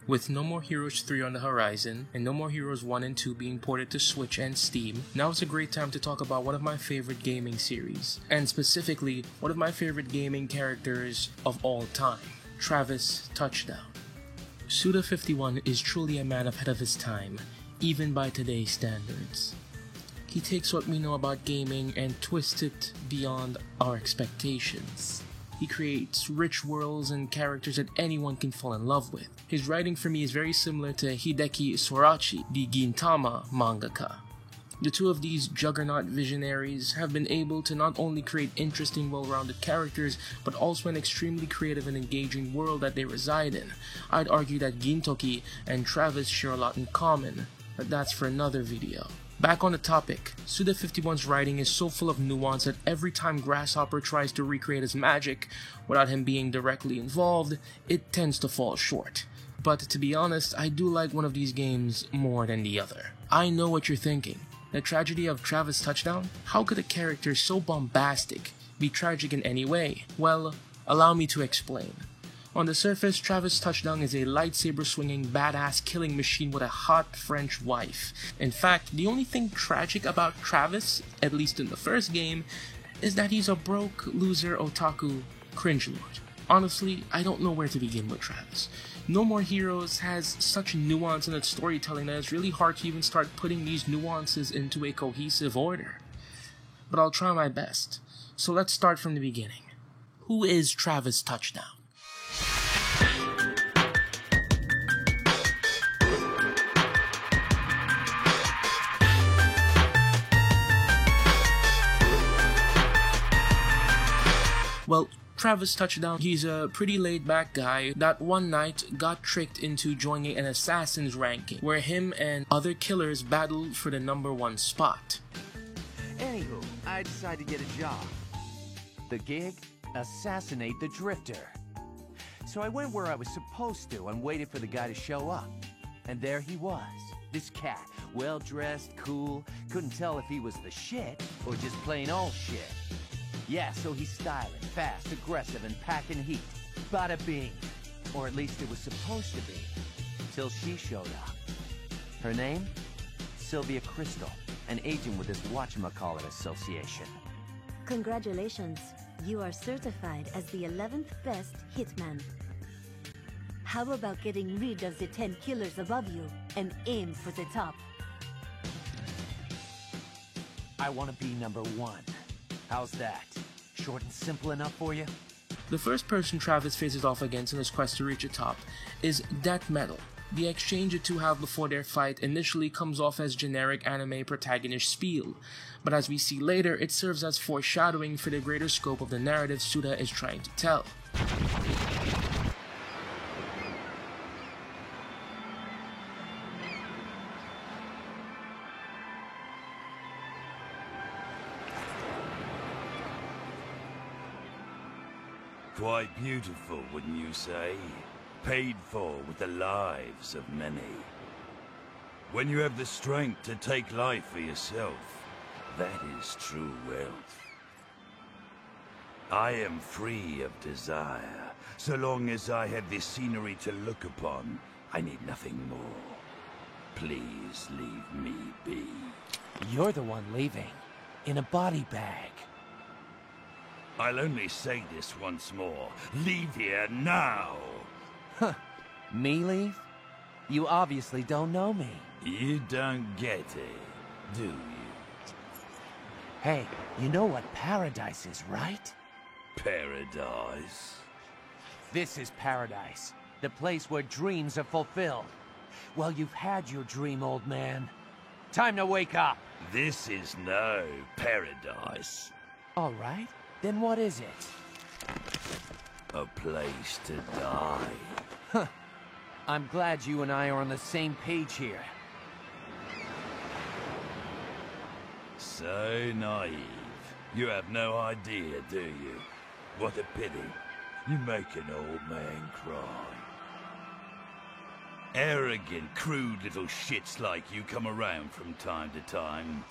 With No More Heroes 3 on the horizon, and No More Heroes 1 and 2 being ported to Switch and Steam, now is a great time to talk about one of my favorite gaming series, and specifically, one of my favorite gaming characters of all time, Travis Touchdown. Suda51 is truly a man ahead of his time, even by today's standards. He takes what we know about gaming and twists it beyond our expectations. He creates rich worlds and characters that anyone can fall in love with. His writing for me is very similar to Hideki Sorachi, the Gintama mangaka. The two of these juggernaut visionaries have been able to not only create interesting, well-rounded characters, but also an extremely creative and engaging world that they reside in. I'd argue that Gintoki and Travis share a lot in common, but that's for another video. Back on the topic, Suda51's writing is so full of nuance that every time Grasshopper tries to recreate his magic without him being directly involved, it tends to fall short. But to be honest, I do like one of these games more than the other. I know what you're thinking. The tragedy of Travis Touchdown? How could a character so bombastic be tragic in any way? Well, allow me to explain. On the surface, Travis Touchdown is a lightsaber-swinging, badass killing machine with a hot French wife. In fact, the only thing tragic about Travis, at least in the first game, is that he's a broke, loser, otaku cringe-lord. Honestly, I don't know where to begin with Travis. No More Heroes has such nuance in its storytelling that it's really hard to even start putting these nuances into a cohesive order. But I'll try my best. So let's start from the beginning. Who is Travis Touchdown? Well, Travis Touchdown, he's a pretty laid-back guy that one night got tricked into joining an assassin's ranking, where him and other killers battled for the #1 spot. Anywho, I decided to get a job. The gig? Assassinate the Drifter. So I went where I was supposed to and waited for the guy to show up. And there he was. This cat, well-dressed, cool, couldn't tell if he was the shit or just plain old shit. Yeah, so he's styling, fast, aggressive, and packing heat. Bada bing. Or at least it was supposed to be. Till she showed up. Her name? Sylvia Crystal, an agent with this whatchamacallit association. Congratulations. You are certified as the 11th best hitman. How about getting rid of the 10 killers above you and aim for the top? I want to be #1. How's that? Short and simple enough for you? The first person Travis faces off against in his quest to reach the top is Death Metal. The exchange the two have before their fight initially comes off as generic anime protagonist spiel, but as we see later, it serves as foreshadowing for the greater scope of the narrative Suda is trying to tell. Quite beautiful, wouldn't you say? Paid for with the lives of many. When you have the strength to take life for yourself, that is true wealth. I am free of desire. So long as I have this scenery to look upon, I need nothing more. Please leave me be. You're the one leaving. In a body bag. I'll only say this once more. Leave here now! Huh. Me leave? You obviously don't know me. You don't get it, do you? Hey, you know what paradise is, right? Paradise? This is paradise. The place where dreams are fulfilled. Well, you've had your dream, old man. Time to wake up! This is no paradise. All right. Then what is it? A place to die. Huh. I'm glad you and I are on the same page here. So naive. You have no idea, do you? What a pity. You make an old man cry. Arrogant, crude little shits like you come around from time to time.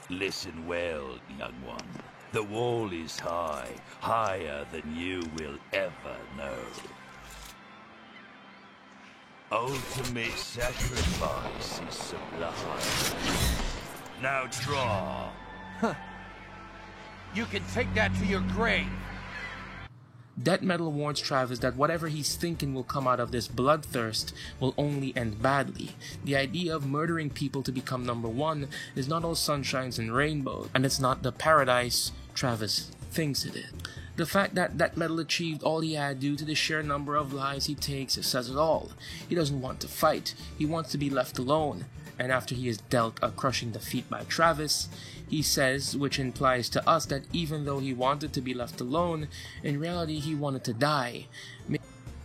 Listen well, young one. The wall is high, higher than you will ever know. Ultimate sacrifice is sublime. Now draw. You can take that to your grave. Death Metal warns Travis that whatever he's thinking will come out of this bloodthirst will only end badly. The idea of murdering people to become number one is not all sunshines and rainbows, and it's not the paradise Travis thinks it is. The fact that Death Metal achieved all he had due to the sheer number of lives he takes says it all. He doesn't want to fight, he wants to be left alone. And after he is dealt a crushing defeat by Travis, he says, which implies to us that even though he wanted to be left alone, in reality he wanted to die.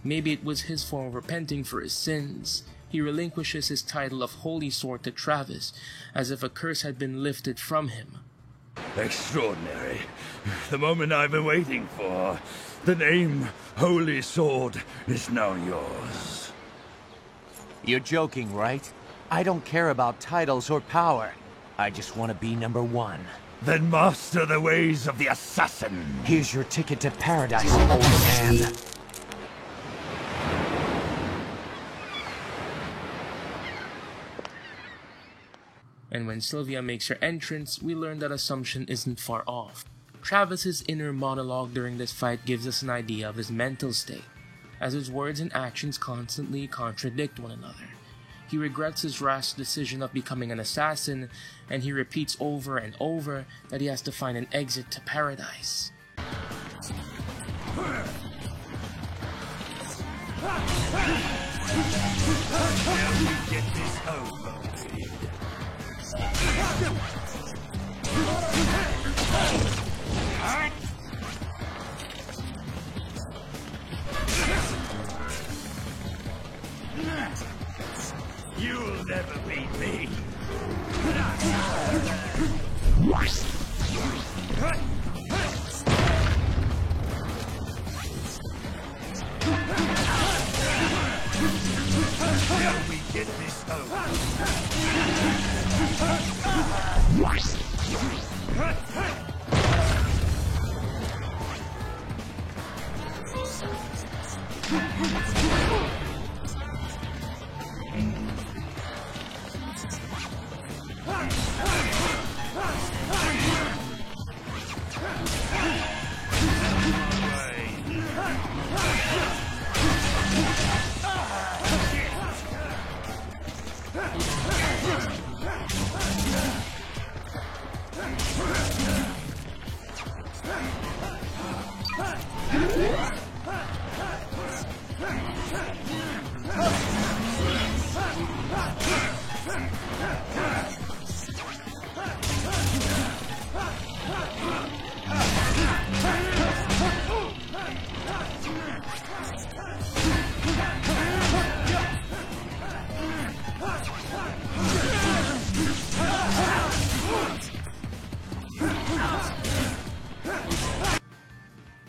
Maybe it was his form of repenting for his sins. He relinquishes his title of Holy Sword to Travis, as if a curse had been lifted from him. Extraordinary. The moment I've been waiting for. The name Holy Sword is now yours. You're joking, right? I don't care about titles or power. I just want to be number one. Then master the ways of the assassin. Here's your ticket to paradise, old man. And when Sylvia makes her entrance, we learn that Assumption isn't far off. Travis's inner monologue during this fight gives us an idea of his mental state, as his words and actions constantly contradict one another. He regrets his rash decision of becoming an assassin, and he repeats over and over that he has to find an exit to paradise. Get this over. You'll never beat me. Shall we get this over?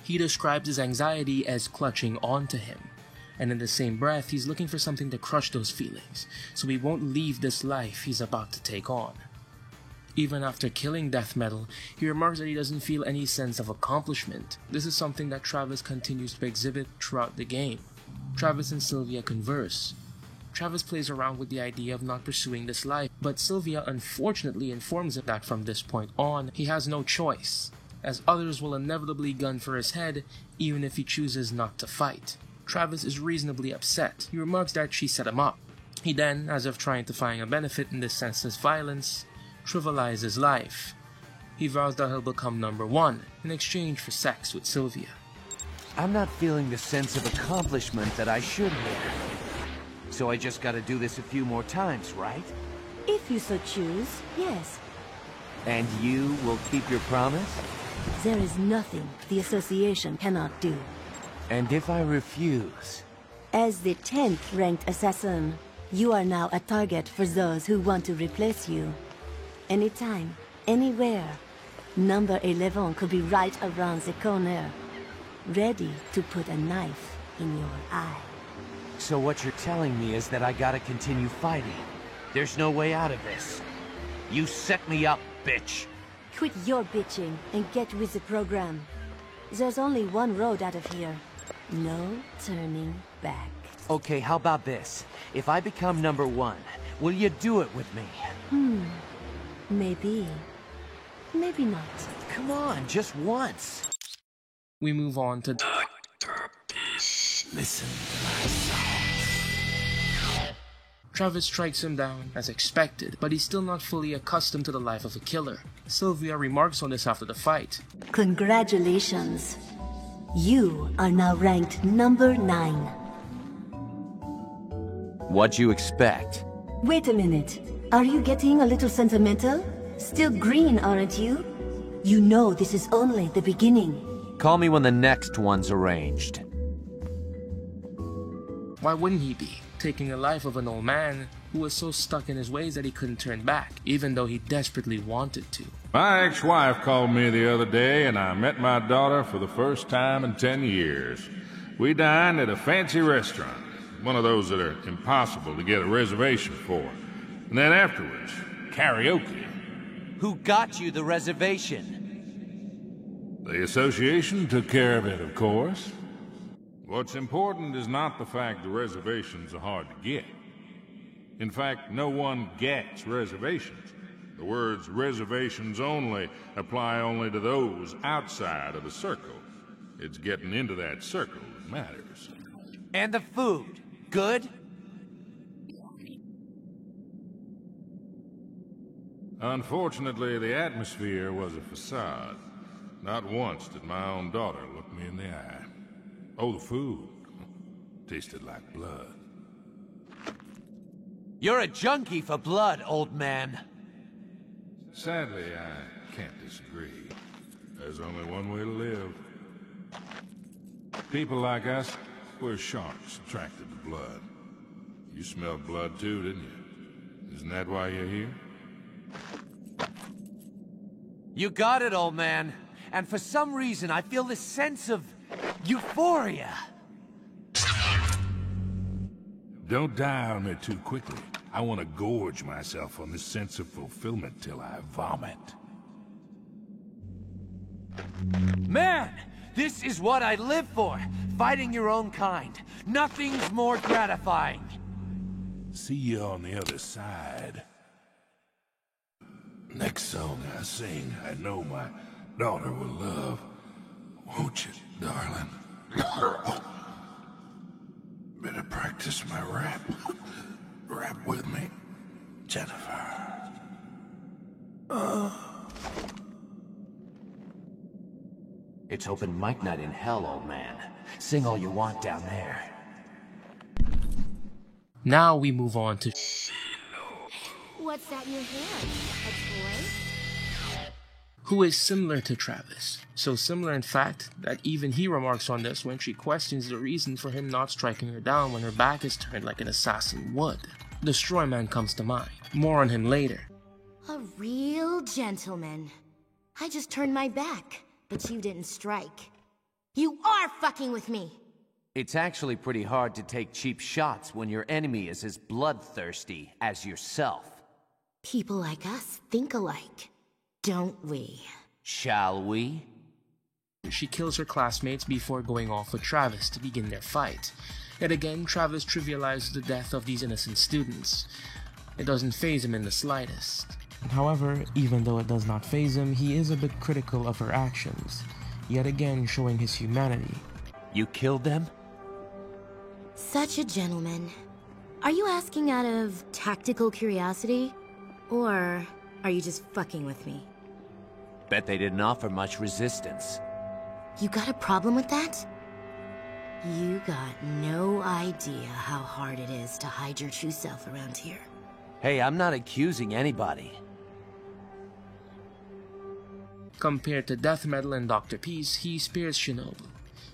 He describes his anxiety as clutching onto him, and in the same breath he's looking for something to crush those feelings, so he won't leave this life he's about to take on. Even after killing Death Metal, he remarks that he doesn't feel any sense of accomplishment. This is something that Travis continues to exhibit throughout the game. Travis and Sylvia converse. Travis plays around with the idea of not pursuing this life, but Sylvia unfortunately informs him that from this point on, he has no choice, as others will inevitably gun for his head even if he chooses not to fight. Travis is reasonably upset. He remarks that she set him up. He then, as if trying to find a benefit in this senseless violence, trivializes life. He vows that he'll become number one in exchange for sex with Sylvia. I'm not feeling the sense of accomplishment that I should here. So I just gotta do this a few more times, right? If you so choose, yes. And you will keep your promise? There is nothing the Association cannot do. And if I refuse? As the 10th ranked assassin, you are now a target for those who want to replace you. Anytime, anywhere, number 11 could be right around the corner, ready to put a knife in your eye. So what you're telling me is that I gotta continue fighting. There's no way out of this. You set me up, bitch. Quit your bitching and get with the program. There's only one road out of here. No turning back. Okay, how about this? If I become number 1, will you do it with me? Maybe. Maybe not. Come on, just once. We move on to Listen to my song. Travis strikes him down as expected, but he's still not fully accustomed to the life of a killer. Sylvia remarks on this after the fight. Congratulations. You are now ranked number 9. What'd you expect? Wait a minute. Are you getting a little sentimental? Still green, aren't you? You know this is only the beginning. Call me when the next one's arranged. Why wouldn't he be? Taking the life of an old man who was so stuck in his ways that he couldn't turn back, even though he desperately wanted to. My ex-wife called me the other day, and I met my daughter for the first time in 10 years. We dined at a fancy restaurant, one of those that are impossible to get a reservation for. And then afterwards, karaoke. Who got you the reservation? The association took care of it, of course. What's important is not the fact the reservations are hard to get. In fact, no one gets reservations. The words reservations only apply only to those outside of the circle. It's getting into that circle that matters. And the food, good? Unfortunately, the atmosphere was a facade. Not once did my own daughter look me in the eye. Oh, the food tasted like blood. You're a junkie for blood, old man. Sadly, I can't disagree. There's only one way to live. People like us, we're sharks attracted to blood. You smelled blood too, didn't you? Isn't that why you're here? You got it, old man. And for some reason, I feel this sense of euphoria. Don't die on me too quickly. I want to gorge myself on this sense of fulfillment till I vomit. Man, this is what I live for. Fighting your own kind. Nothing's more gratifying. See you on the other side. Next song I sing, I know my daughter will love. Won't you, darling? Better practice my rap. Rap with me, Jennifer. It's open mic night in hell, old man. Sing all you want down there. Now we move on to What's that in your hand? A toy? who is similar to Travis. So similar, in fact, that even he remarks on this when she questions the reason for him not striking her down when her back is turned like an assassin would. Destroy Man comes to mind. More on him later. A real gentleman. I just turned my back, but you didn't strike. You are fucking with me! It's actually pretty hard to take cheap shots when your enemy is as bloodthirsty as yourself. People like us think alike, don't we? Shall we? She kills her classmates before going off with Travis to begin their fight. Yet again, Travis trivializes the death of these innocent students. It doesn't faze him in the slightest. However, even though it does not faze him, he is a bit critical of her actions, yet again showing his humanity. You killed them? Such a gentleman. Are you asking out of tactical curiosity? Or are you just fucking with me? Bet they didn't offer much resistance. You got a problem with that? You got no idea how hard it is to hide your true self around here. Hey, I'm not accusing anybody. Compared to Death Metal and Dr. Peace, he spares Shinobu.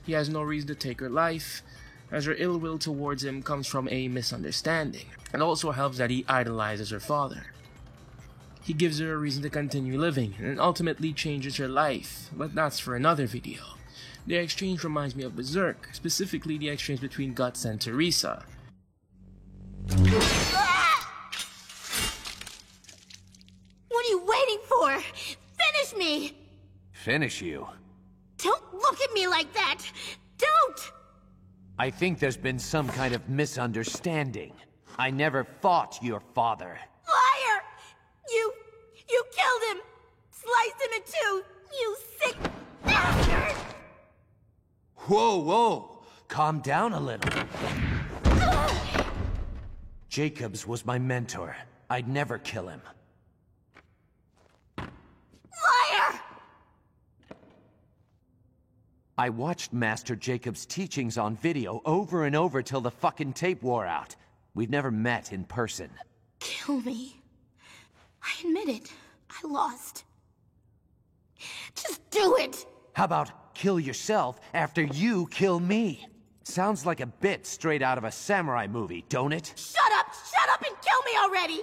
He has no reason to take her life, as her ill will towards him comes from a misunderstanding. It also helps that he idolizes her father. He gives her a reason to continue living, and ultimately changes her life, but that's for another video. The exchange reminds me of Berserk, specifically the exchange between Guts and Teresa. What are you waiting for? Finish me! Finish you? Don't look at me like that! Don't! I think there's been some kind of misunderstanding. I never fought your father. Liar! You killed him! Sliced him in two! You sick bastard! Whoa, whoa! Calm down a little. Jacobs was my mentor. I'd never kill him. Liar! I watched Master Jacobs' teachings on video over and over till the fucking tape wore out. We've never met in person. Kill me. I admit it. I lost. Just do it! How about kill yourself after you kill me? Sounds like a bit straight out of a samurai movie, don't it? Shut up! Shut up and kill me already!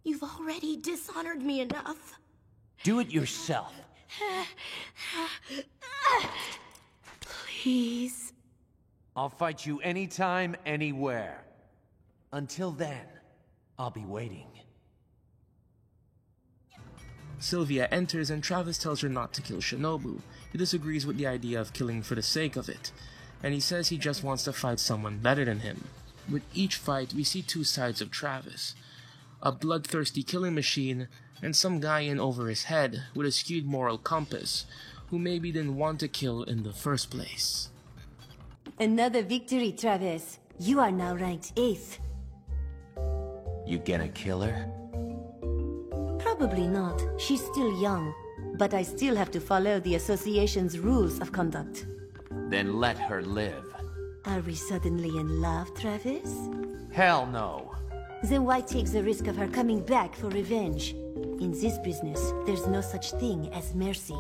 You've already dishonored me enough. Do it yourself. Please. I'll fight you anytime, anywhere. Until then, I'll be waiting. Sylvia enters and Travis tells her not to kill Shinobu. He disagrees with the idea of killing for the sake of it, and he says he just wants to fight someone better than him. With each fight, we see two sides of Travis. A bloodthirsty killing machine, and some guy in over his head with a skewed moral compass, who maybe didn't want to kill in the first place. Another victory, Travis. You are now ranked 8th. You gonna kill her? Probably not. She's still young. But I still have to follow the association's rules of conduct. Then let her live. Are we suddenly in love, Travis? Hell no. Then why take the risk of her coming back for revenge? In this business, there's no such thing as mercy.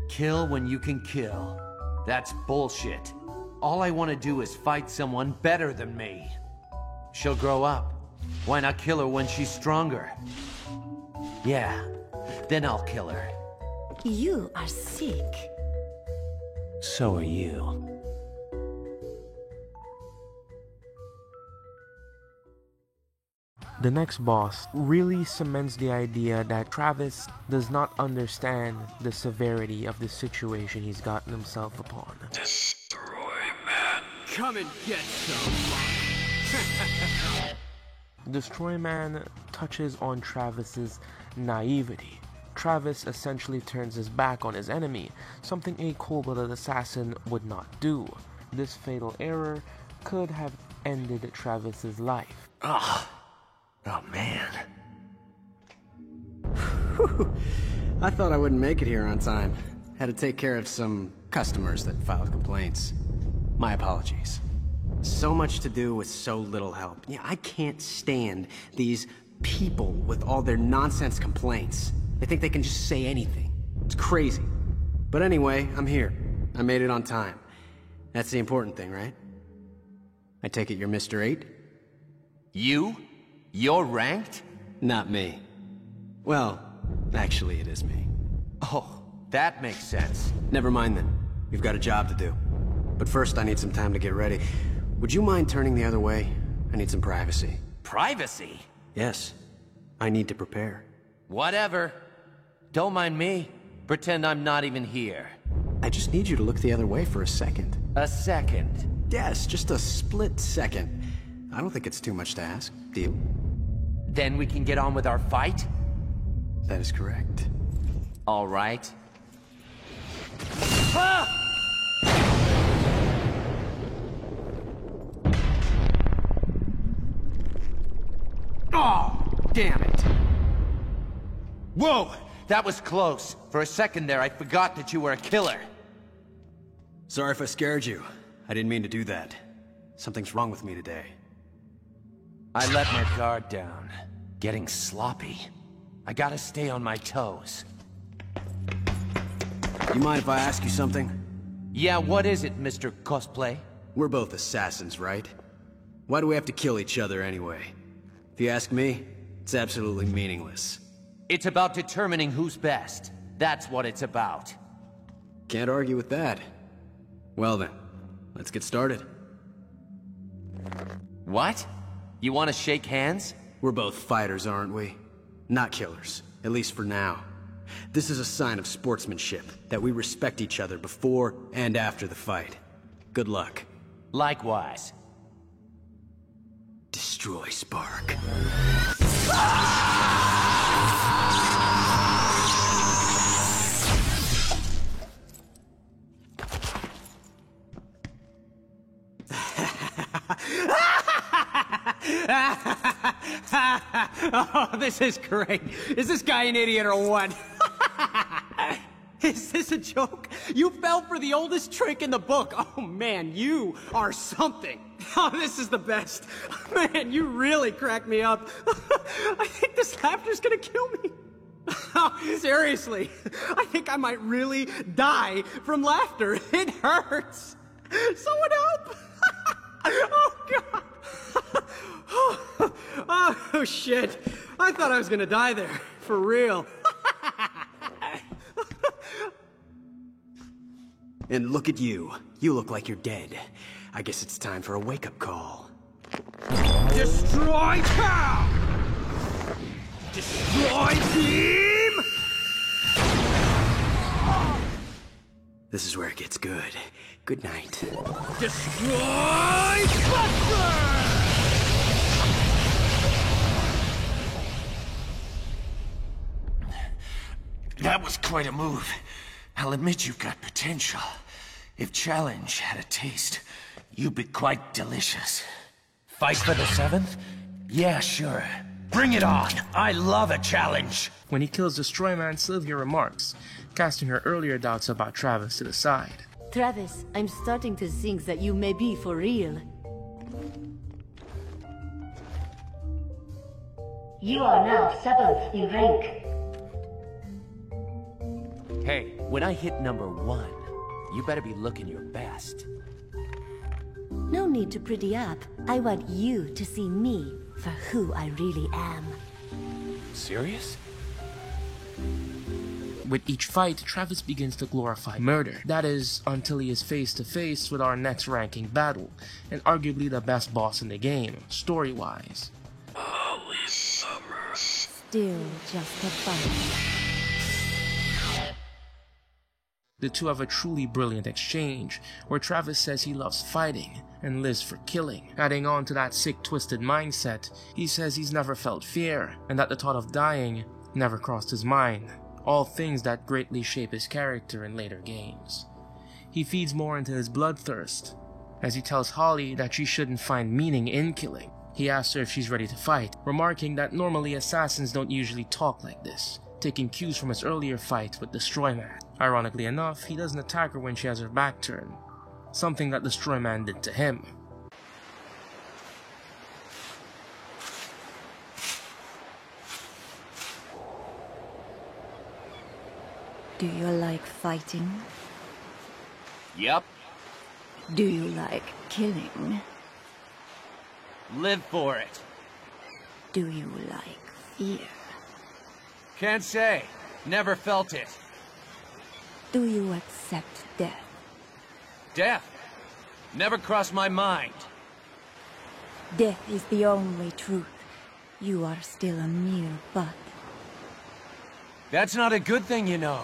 Kill when you can kill. That's bullshit. All I want to do is fight someone better than me. She'll grow up. Why not kill her when she's stronger? Yeah, then I'll kill her. You are sick. So are you. The next boss really cements the idea that Travis does not understand the severity of the situation he's gotten himself upon. Destroy man. Come and get some. Destroy Man touches on Travis's naivety. Travis essentially turns his back on his enemy, something a cold-blooded assassin would not do. This fatal error could have ended Travis's life. Oh man. I thought I wouldn't make it here on time. Had to take care of some customers that filed complaints. My apologies. So much to do with so little help. Yeah, I can't stand these people with all their nonsense complaints. They think they can just say anything. It's crazy. But anyway, I'm here. I made it on time. That's the important thing, right? I take it you're Mr. 8? You? You're ranked? Not me. Well, actually it is me. Oh, that makes sense. Never mind then. We've got a job to do. But first I need some time to get ready. Would you mind turning the other way? I need some privacy. Privacy? Yes. I need to prepare. Whatever. Don't mind me. Pretend I'm not even here. I just need you to look the other way for a second. A second? Yes, just a split second. I don't think it's too much to ask. Deal? Then we can get on with our fight? That is correct. All right. Ah! Oh, damn it. Whoa, that was close. For a second there, I forgot that you were a killer. Sorry if I scared you. I didn't mean to do that. Something's wrong with me today. I let my guard down. Getting sloppy. I gotta stay on my toes. You mind if I ask you something? Yeah, what is it, Mr. Cosplay? We're both assassins, right? Why do we have to kill each other anyway? If you ask me, it's absolutely meaningless. It's about determining who's best. That's what it's about. Can't argue with that. Well then, let's get started. What? You want to shake hands? We're both fighters, aren't we? Not killers, at least for now. This is a sign of sportsmanship, that we respect each other before and after the fight. Good luck. Likewise. Destroy Spark. Oh, this is great. Is this guy an idiot or what? Is this a joke? You fell for the oldest trick in the book. Oh man, you are something. Oh, this is the best. Man, you really cracked me up. I think this laughter's gonna kill me. Oh, seriously, I think I might really die from laughter. It hurts. Someone help! Oh God! Oh shit! I thought I was gonna die there, for real. And look at you. You look like you're dead. I guess it's time for a wake-up call. Destroy town! Destroy team! This is where it gets good. Good night. Destroy Buster! That was quite a move. I'll admit you've got potential. If Challenge had a taste, you'd be quite delicious. Fight for the 7th? Yeah, sure. Bring it on! I love a challenge! When he kills Destroyman, Sylvia remarks, casting her earlier doubts about Travis to the side. Travis, I'm starting to think that you may be for real. You are now 7th in rank. Hey, when I hit number 1, you better be looking your best. No need to pretty up. I want you to see me for who I really am. Serious? With each fight, Travis begins to glorify murder. That is, until he is face to face with our next ranking battle, and arguably the best boss in the game, story-wise. Holy summer. Still just a fight. The two have a truly brilliant exchange, where Travis says he loves fighting and lives for killing. Adding on to that sick, twisted mindset, he says he's never felt fear, and that the thought of dying never crossed his mind. All things that greatly shape his character in later games. He feeds more into his bloodthirst, as he tells Holly that she shouldn't find meaning in killing. He asks her if she's ready to fight, remarking that normally assassins don't usually talk like this, taking cues from his earlier fight with Destroyman. Ironically enough, he doesn't attack her when she has her back turned, something that Destroyman did to him. Do you like fighting? Yep. Do you like killing? Live for it. Do you like fear? Can't say. Never felt it. Do you accept death? Death? Never crossed my mind. Death is the only truth. You are still a mere butt. That's not a good thing, you know.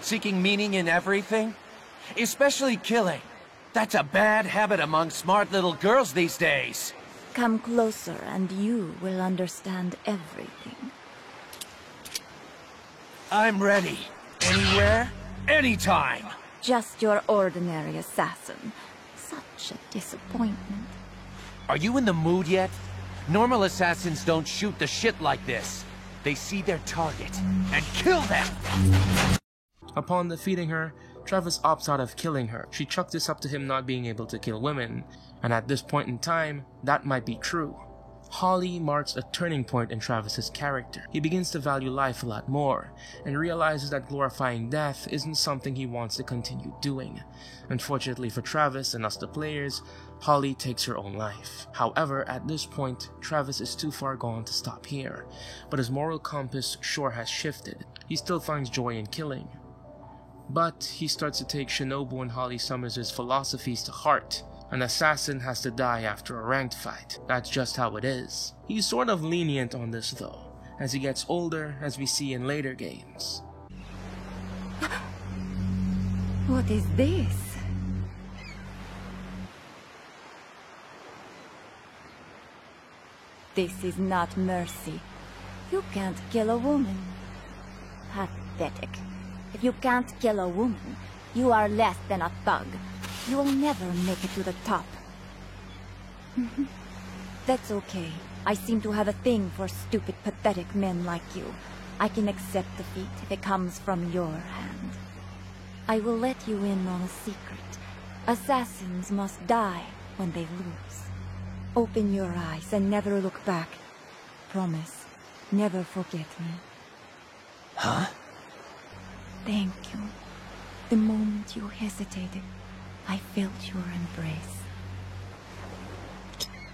Seeking meaning in everything? Especially killing. That's a bad habit among smart little girls these days. Come closer and you will understand everything. I'm ready. Anywhere, anytime. Just your ordinary assassin. Such a disappointment. Are you in the mood yet? Normal assassins don't shoot the shit like this. They see their target and kill them! Upon defeating her, Travis opts out of killing her. She chucked this up to him not being able to kill women, and at this point in time, that might be true. Holly marks a turning point in Travis's character. He begins to value life a lot more, and realizes that glorifying death isn't something he wants to continue doing. Unfortunately for Travis and us the players, Holly takes her own life. However, at this point, Travis is too far gone to stop here, but his moral compass sure has shifted. He still finds joy in killing, but he starts to take Shinobu and Holly Summers' philosophies to heart. An assassin has to die after a ranked fight. That's just how it is. He's sort of lenient on this though, as he gets older, as we see in later games. What is this? This is not mercy. You can't kill a woman. Pathetic. If you can't kill a woman, you are less than a thug. You will never make it to the top. That's okay. I seem to have a thing for stupid, pathetic men like you. I can accept defeat if it comes from your hand. I will let you in on a secret. Assassins must die when they lose. Open your eyes and never look back. Promise, never forget me. Huh? Thank you. The moment you hesitated, I felt your embrace.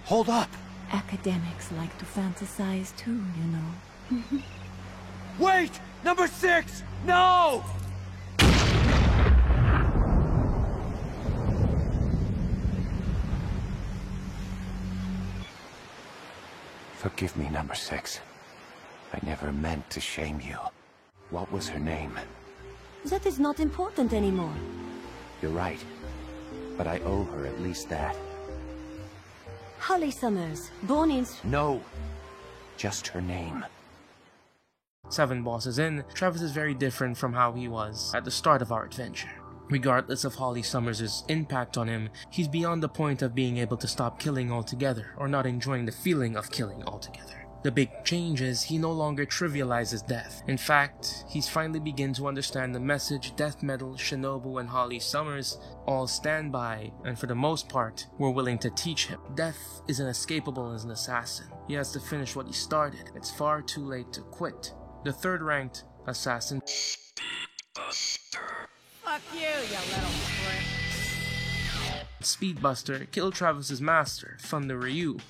Hold up! Academics like to fantasize too, you know. Wait! Number 6! No! Forgive me, Number 6. I never meant to shame you. What was her name? That is not important anymore. You're right. But I owe her at least that. Holly Summers, born in... No. Just her name. 7 bosses in, Travis is very different from how he was at the start of our adventure. Regardless of Holly Summers' impact on him, he's beyond the point of being able to stop killing altogether, or not enjoying the feeling of killing altogether. The big change is he no longer trivializes death. In fact, he's finally begun to understand the message Death Metal, Shinobu, and Holly Summers all stand by, and for the most part, were willing to teach him. Death is inescapable as an assassin. He has to finish what he started. It's far too late to quit. The 3rd ranked assassin, Fuck you, little prick. Speedbuster, killed Travis's master, Thunder Ryu,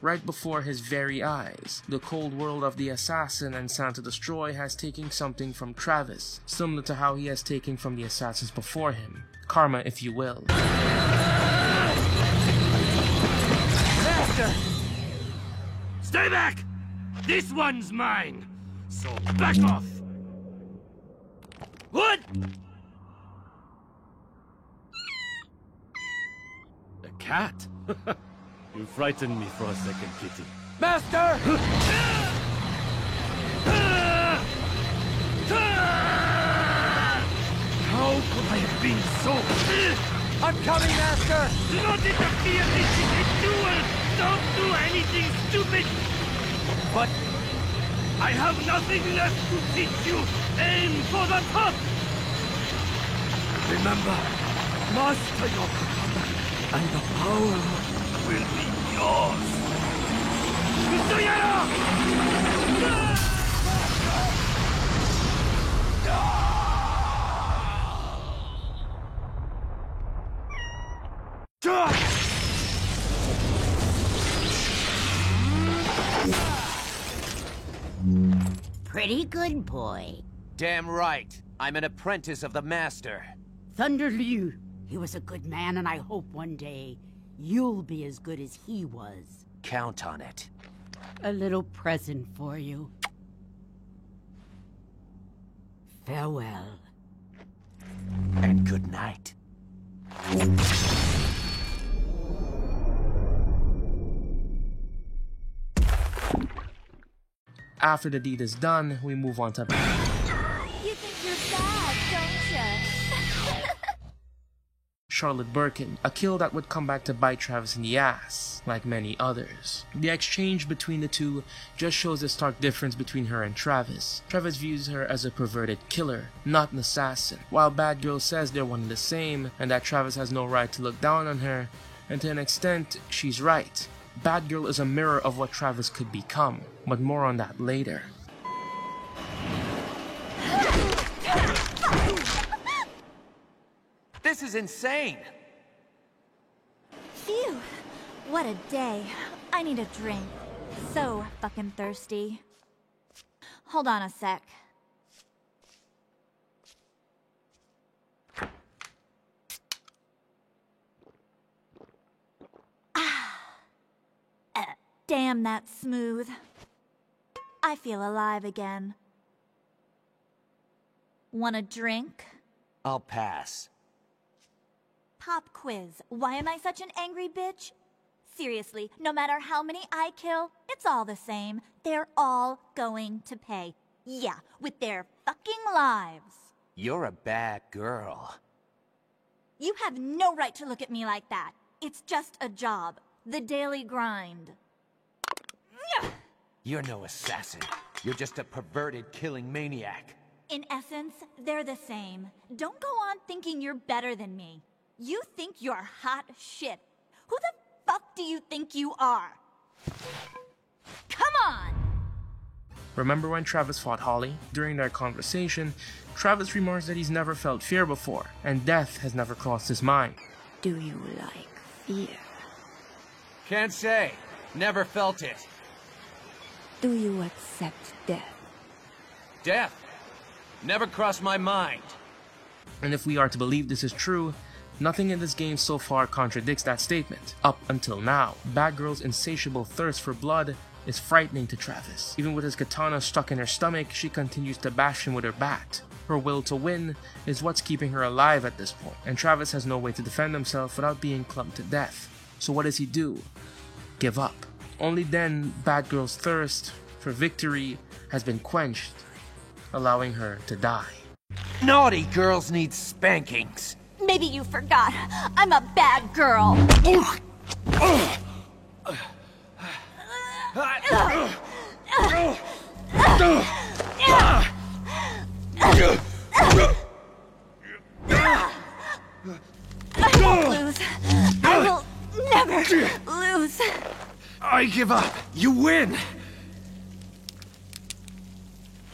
right before his very eyes. The cold world of the assassin and Santa Destroy has taken something from Travis, similar to how he has taken from the assassins before him. Karma, if you will. Master! Stay back! This one's mine! So back off! What? A cat? You frightened me for a second, kitty. Master! How could I have been so... I'm coming, Master! Do not interfere! This is a duel! Don't do anything stupid! But... I have nothing left to teach you! Aim for the top! Remember, master your katana, and the power will be yours! Mr. Yara! Pretty good, boy. Damn right. I'm an apprentice of the Master. Thunder Liu. He was a good man, and I hope one day you'll be as good as he was. Count on it. A little present for you. Farewell. And good night. After the deed is done, we move on to You think you're bad, don't you? Charlotte Birkin, a kill that would come back to bite Travis in the ass, like many others. The exchange between the two just shows the stark difference between her and Travis. Travis views her as a perverted killer, not an assassin, while Batgirl says they're one and the same, and that Travis has no right to look down on her, and to an extent, she's right. Batgirl is a mirror of what Travis could become, but more on that later. This is insane! Phew! What a day. I need a drink. So fucking thirsty. Hold on a sec. Damn, that's smooth. I feel alive again. Want a drink? I'll pass. Pop quiz. Why am I such an angry bitch? Seriously, no matter how many I kill, it's all the same. They're all going to pay. Yeah, with their fucking lives. You're a bad girl. You have no right to look at me like that. It's just a job. The daily grind. You're no assassin. You're just a perverted killing maniac. In essence, they're the same. Don't go on thinking you're better than me. You think you're hot shit. Who the fuck do you think you are? Come on! Remember when Travis fought Holly? During their conversation, Travis remarks that he's never felt fear before, and death has never crossed his mind. Do you like fear? Can't say. Never felt it. Do you accept death? Death? Never crossed my mind. And if we are to believe this is true, nothing in this game so far contradicts that statement. Up until now, Batgirl's insatiable thirst for blood is frightening to Travis. Even with his katana stuck in her stomach, she continues to bash him with her bat. Her will to win is what's keeping her alive at this point, and Travis has no way to defend himself without being clubbed to death. So what does he do? Give up. Only then, Batgirl's thirst for victory has been quenched, allowing her to die. Naughty girls need spankings. Maybe you forgot. I'm a bad girl. I won't lose. I will never lose. I give up. You win.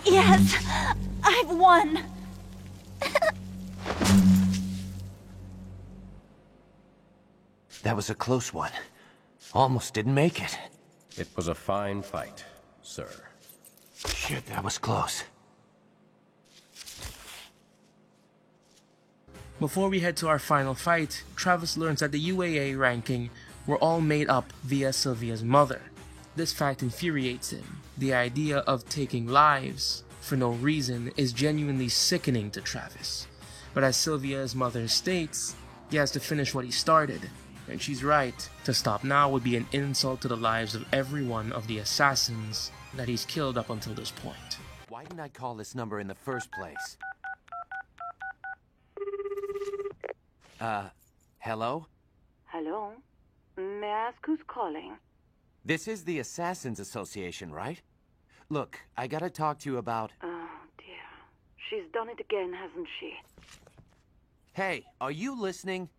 Yes, I've won. That was a close one. Almost didn't make it. It was a fine fight, sir. Shit, that was close. Before we head to our final fight, Travis learns that the UAA ranking were all made up via Sylvia's mother. This fact infuriates him. The idea of taking lives for no reason is genuinely sickening to Travis. But as Sylvia's mother states, he has to finish what he started. And she's right. To stop now would be an insult to the lives of every one of the assassins that he's killed up until this point. Why didn't I call this number in the first place? Hello? Hello? May I ask who's calling? This is the Assassins Association, right? Look, I gotta talk to you about... Oh, dear. She's done it again, hasn't she? Hey, are you listening?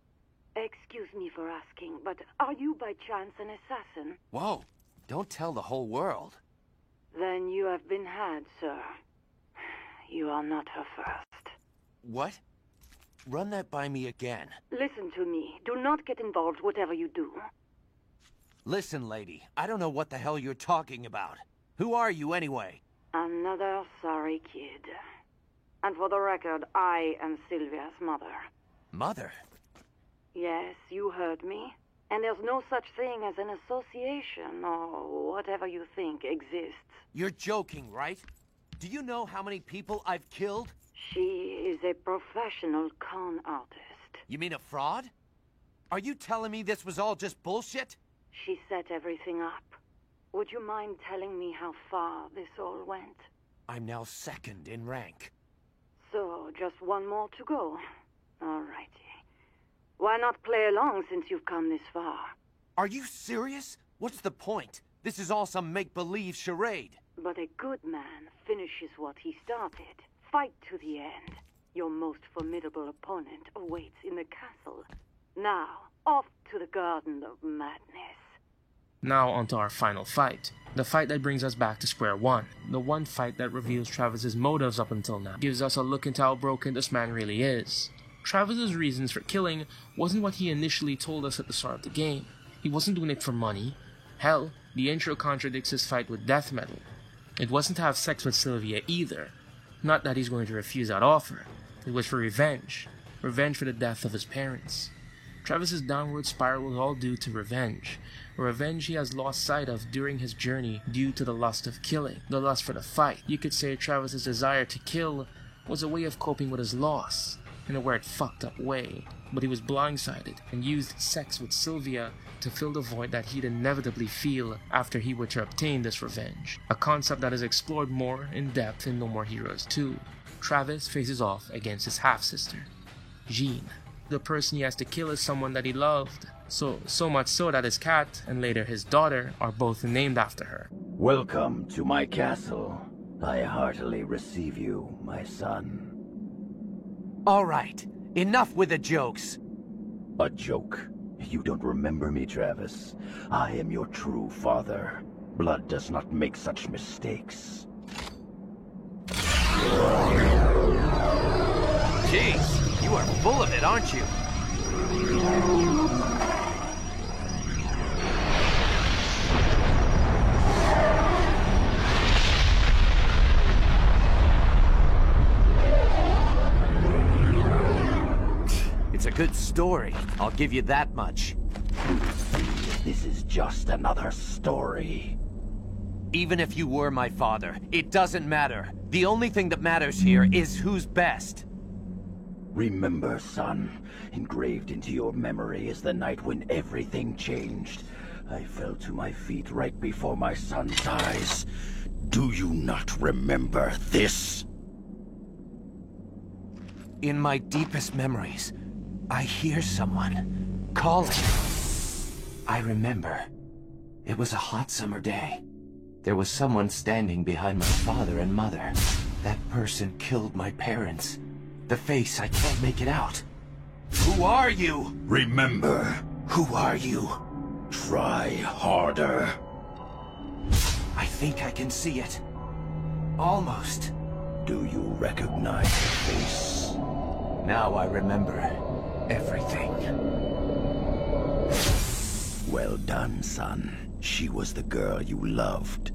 Excuse me for asking, but are you by chance an assassin? Whoa, don't tell the whole world. Then you have been had, sir. You are not her first. What? Run that by me again. Listen to me. Do not get involved whatever you do. Listen, lady, I don't know what the hell you're talking about. Who are you anyway? Another sorry kid. And for the record, I am Sylvia's mother. Mother? Yes, you heard me. And there's no such thing as an association, or whatever you think exists. You're joking, right? Do you know how many people I've killed? She is a professional con artist. You mean a fraud? Are you telling me this was all just bullshit? She set everything up. Would you mind telling me how far this all went? I'm now second in rank. So, just one more to go. Alrighty. Why not play along since you've come this far? Are you serious? What's the point? This is all some make-believe charade. But a good man finishes what he started. Fight to the end. Your most formidable opponent awaits in the castle. Now, off to the Garden of Madness. Now onto our final fight. The fight that brings us back to square one. The one fight that reveals Travis's motives up until now. Gives us a look into how broken this man really is. Travis's reasons for killing wasn't what he initially told us at the start of the game. He wasn't doing it for money. Hell, the intro contradicts his fight with Death Metal. It wasn't to have sex with Sylvia either. Not that he's going to refuse that offer. It was for revenge. Revenge for the death of his parents. Travis's downward spiral was all due to revenge. A revenge he has lost sight of during his journey due to the lust of killing. The lust for the fight. You could say Travis's desire to kill was a way of coping with his loss. in a weird fucked up way, but he was blindsided and used sex with Sylvia to fill the void that he'd inevitably feel after he were to obtain this revenge, a concept that is explored more in depth in No More Heroes 2. Travis faces off against his half-sister, Jean. The person he has to kill is someone that he loved, so much so that his cat and later his daughter are both named after her. Welcome to my castle. I heartily receive you, my son. All right, enough with the jokes. A joke? You don't remember me, Travis. I am your true father. Blood does not make such mistakes. Jeez, you are full of it, aren't you? It's a good story, I'll give you that much. This is just another story. Even if you were my father, it doesn't matter. The only thing that matters here is who's best. Remember, son, engraved into your memory is the night when everything changed. I fell to my feet right before my son's eyes. Do you not remember this? In my deepest memories, I hear someone calling. I remember. It was a hot summer day. There was someone standing behind my father and mother. That person killed my parents. The face, I can't make it out. Who are you? Remember. Who are you? Try harder. I think I can see it. Almost. Do you recognize the face? Now I remember everything. Well done, son. She was the girl you loved.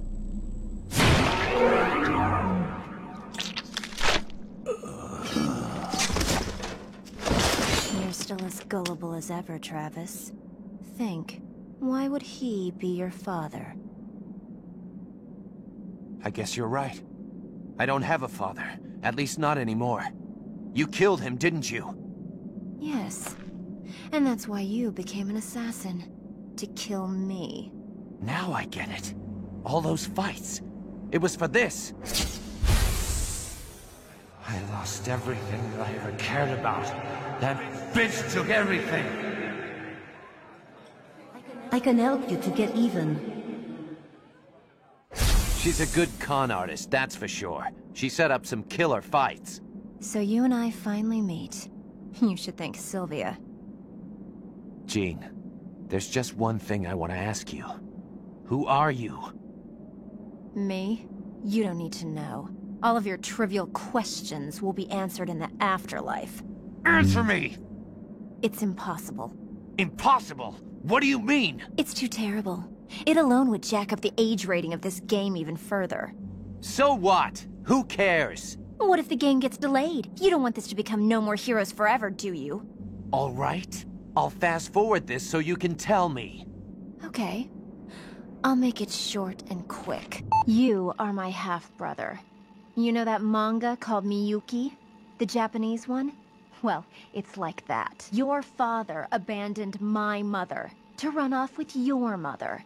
You're still as gullible as ever, Travis. Think, why would he be your father? I guess you're right. I don't have a father. At least not anymore. You killed him, didn't you? Yes. And that's why you became an assassin. To kill me. Now I get it. All those fights. It was for this. I lost everything that I ever cared about. That bitch took everything. I can help you to get even. She's a good con artist, that's for sure. She set up some killer fights. So you and I finally meet. You should thank Sylvia. Jean, there's just one thing I want to ask you. Who are you? Me? You don't need to know. All of your trivial questions will be answered in the afterlife. Answer me! It's impossible. Impossible? What do you mean? It's too terrible. It alone would jack up the age rating of this game even further. So what? Who cares? What if the game gets delayed? You don't want this to become No More Heroes forever, do you? All right. I'll fast forward this so you can tell me. Okay. I'll make it short and quick. You are my half-brother. You know that manga called Miyuki? The Japanese one? Well, it's like that. Your father abandoned my mother to run off with your mother.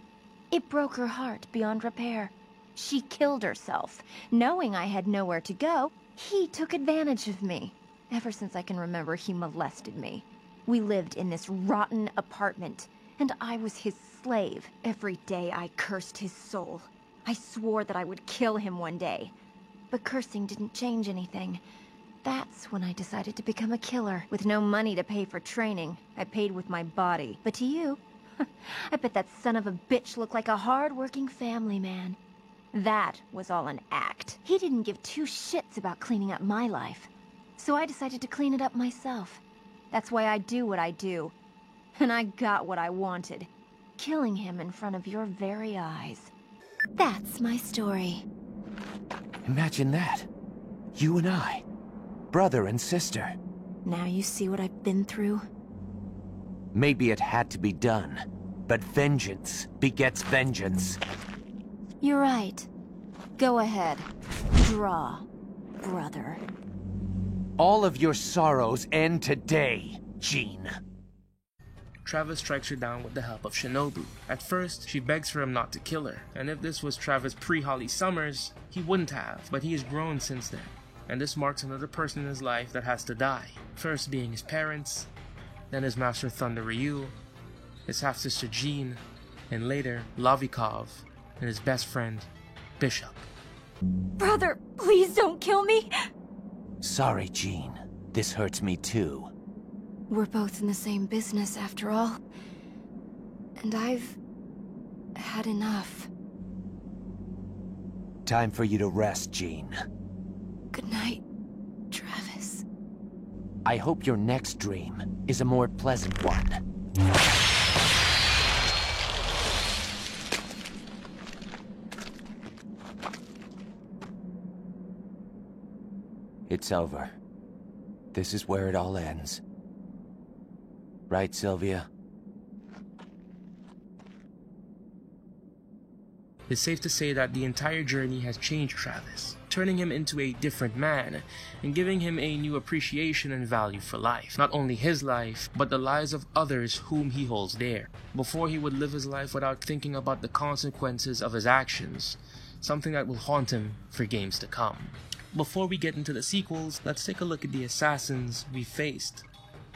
It broke her heart beyond repair. She killed herself. Knowing I had nowhere to go, he took advantage of me. Ever since I can remember, he molested me. We lived in this rotten apartment, and I was his slave. Every day I cursed his soul. I swore that I would kill him one day. But cursing didn't change anything. That's when I decided to become a killer. With no money to pay for training, I paid with my body. But to you, I bet that son of a bitch looked like a hard-working family man. That was all an act. He didn't give two shits about cleaning up my life. So I decided to clean it up myself. That's why I do what I do. And I got what I wanted. Killing him in front of your very eyes. That's my story. Imagine that. You and I. Brother and sister. Now you see what I've been through? Maybe it had to be done. But vengeance begets vengeance. You're right. Go ahead. Draw, brother. All of your sorrows end today, Jean. Travis strikes her down with the help of Shinobu. At first, she begs for him not to kill her, and if this was Travis pre-Holly Summers, he wouldn't have, but he has grown since then. And this marks another person in his life that has to die. First being his parents, then his master Thunder Ryu, his half-sister Jean, and later Lovikov, and his best friend, Bishop. Brother, please don't kill me! Sorry, Jean. This hurts me too. We're both in the same business after all. And I've had enough. Time for you to rest, Jean. Good night, Travis. I hope your next dream is a more pleasant one. It's over. This is where it all ends. Right, Sylvia? It's safe to say that the entire journey has changed Travis, turning him into a different man, and giving him a new appreciation and value for life. Not only his life, but the lives of others whom he holds dear. Before, he would live his life without thinking about the consequences of his actions, something that will haunt him for games to come. Before we get into the sequels, let's take a look at the assassins we faced,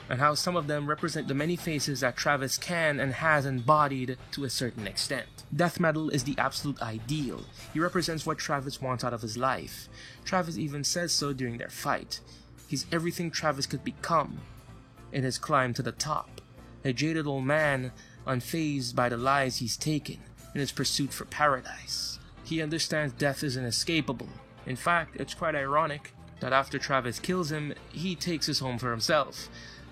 and how some of them represent the many faces that Travis can and has embodied to a certain extent. Death Metal is the absolute ideal. He represents what Travis wants out of his life. Travis even says so during their fight. He's everything Travis could become in his climb to the top. A jaded old man, unfazed by the lies he's taken in his pursuit for paradise. He understands death is inescapable. In fact, it's quite ironic that after Travis kills him, he takes his home for himself,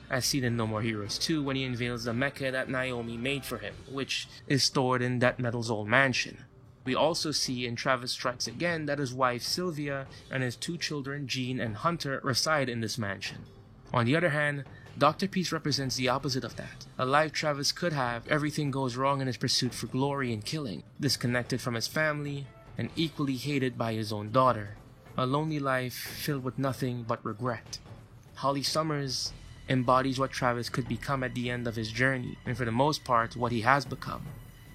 as seen in No More Heroes 2 when he unveils the mecha that Naomi made for him, which is stored in Death Metal's old mansion. We also see in Travis Strikes Again that his wife Sylvia and his two children Jean and Hunter reside in this mansion. On the other hand, Dr. Peace represents the opposite of that. A life Travis could have, everything goes wrong in his pursuit for glory and killing, disconnected from his family, and equally hated by his own daughter. A lonely life filled with nothing but regret. Holly Summers embodies what Travis could become at the end of his journey, and for the most part, what he has become.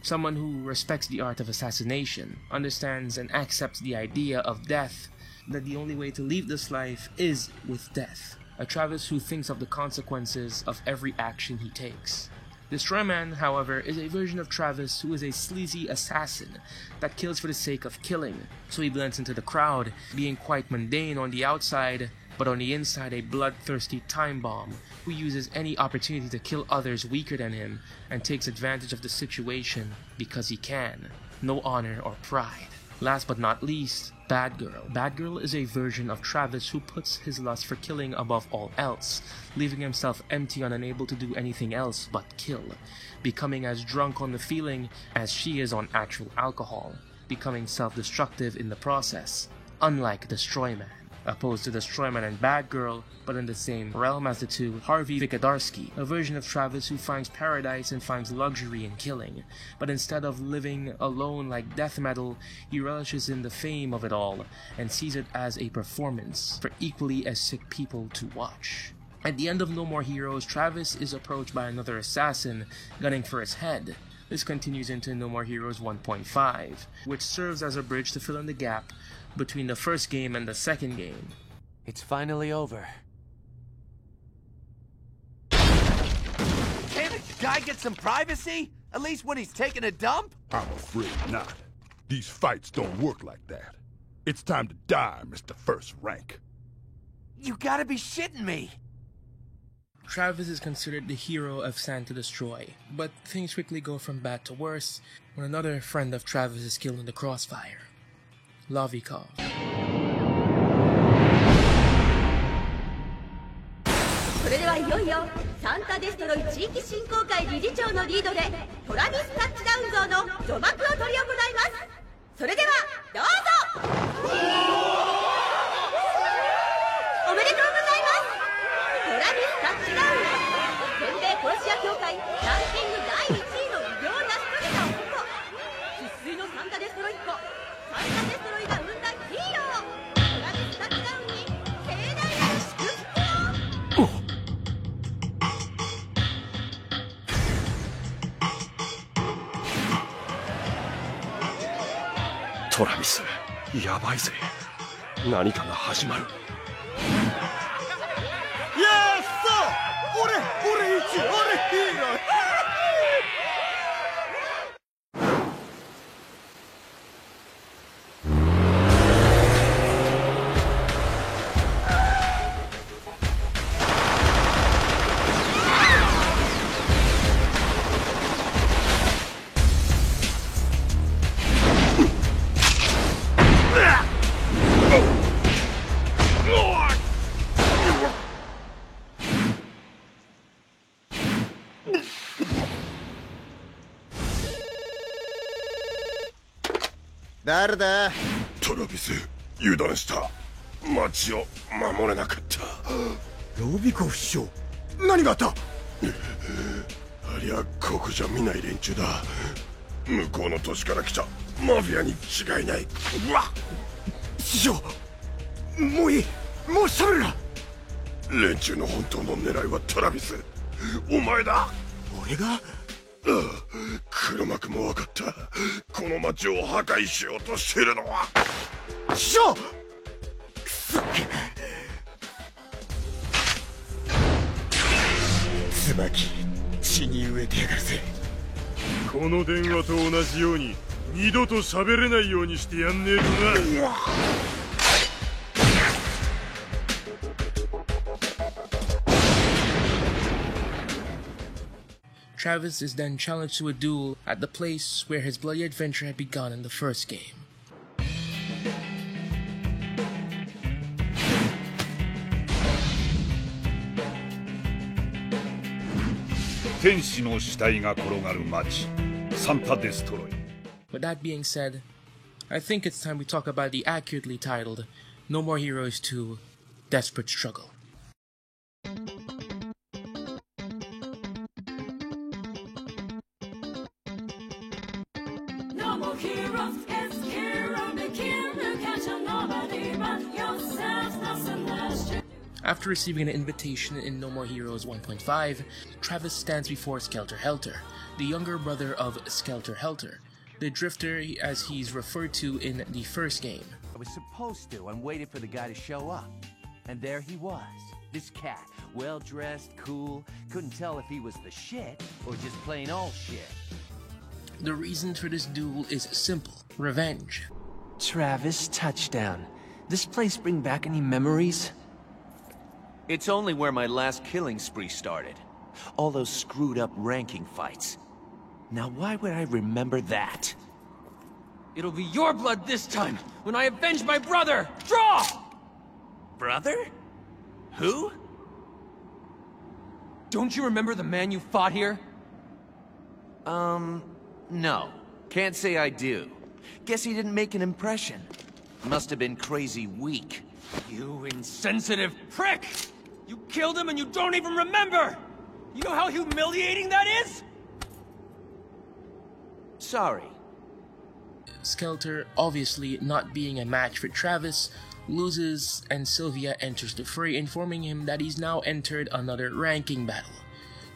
Someone who respects the art of assassination, understands and accepts the idea of death, that the only way to leave this life is with death. A Travis who thinks of the consequences of every action he takes. Destroyman, however, is a version of Travis who is a sleazy assassin that kills for the sake of killing, so he blends into the crowd, being quite mundane on the outside, but on the inside a bloodthirsty time bomb who uses any opportunity to kill others weaker than him and takes advantage of the situation because he can. No honor or pride. Last but not least, Bad Girl. Bad Girl is a version of Travis who puts his lust for killing above all else, leaving himself empty and unable to do anything else but kill, becoming as drunk on the feeling as she is on actual alcohol, becoming self-destructive in the process, unlike Destroyman. Opposed to Destroyman and Bad Girl, but in the same realm as the two, Harvey Vikadarski, a version of Travis who finds paradise and finds luxury in killing, but instead of living alone like Death Metal, he relishes in the fame of it all, and sees it as a performance for equally as sick people to watch. At the end of No More Heroes, Travis is approached by another assassin, gunning for his head. This continues into No More Heroes 1.5, which serves as a bridge to fill in the gap between the first game and the second game. It's finally over. Can't the guy get some privacy? At least when he's taking a dump? I'm afraid not. These fights don't work like that. It's time to die, Mr. First Rank. You gotta be shitting me! Travis is considered the hero of Stand to Destroy, but things quickly go from bad to worse when another friend of Travis is killed in the crossfire. Lovikov. それではいよいよサンタデストロイ地域振興会理事長のリードでトラビスタッチダウン像の除幕を執り行います。それではどうぞ。おめでとうございます。トラビスタッチダウン、全米殺し屋協会ランキング第1位の偉業を成し遂げた男。生粋のサンタデストロイっ子。サンタデストロイが生んだヒーロー。トラビスタッチダウンに盛大な祝福。トラビス、やばいぜ。何かが始まる。やっそ、俺一、俺ヒーロー。誰だ？トラビス、油断した。町を守れなかった。ロビコフ師匠、何があった？ありゃここじゃ見ない連中だ。向こうの都市から来たマフィアに違いない。うわっ！師匠、もういい、もう喋るな。連中の本当の狙いはトラビス、お前だ。俺が？黒幕も分かった。この町を破壊しようとしているのは師匠！くそ！椿、血に飢えてやがるぜ。この電話と同じように二度と喋れないようにしてやんねえとな。Travis is then challenged to a duel at the place where his bloody adventure had begun in the first game. 天使の死体が転がる街、サンタデストロイ。 With that being said, I think it's time we talk about the accurately titled No More Heroes 2 Desperate Struggle. No more heroes, it's hero begin to catch on nobody but yourself, nothing less. After receiving an invitation in No More Heroes 1.5, Travis stands before Skelter Helter, the younger brother of Skelter Helter, the drifter as he's referred to in the first game. I was supposed to and waited for the guy to show up. And there he was. This cat, well-dressed, cool, couldn't tell if he was the shit or just plain old shit. The reason for this duel is simple: revenge. Travis, touchdown. This place bring back any memories? It's only where my last killing spree started. All those screwed up ranking fights. Now why would I remember that? It'll be your blood this time, when I avenge my brother! Draw! Brother? Who? Don't you remember the man you fought here? No. Can't say I do. Guess he didn't make an impression. Must have been crazy weak. You insensitive prick! You killed him and you don't even remember! You know how humiliating that is? Sorry. Skelter, obviously not being a match for Travis, loses and Sylvia enters the fray, informing him that he's now entered another ranking battle.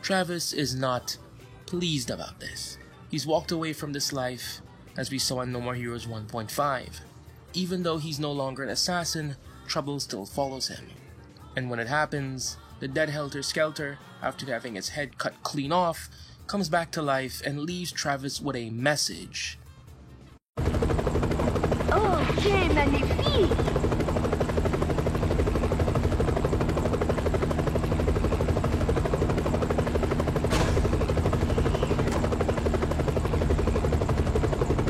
Travis is not pleased about this. He's walked away from this life, as we saw in No More Heroes 1.5. Even though he's no longer an assassin, trouble still follows him. And when it happens, the dead Helter Skelter, after having his head cut clean off, comes back to life and leaves Travis with a message. Oh, que magnifique!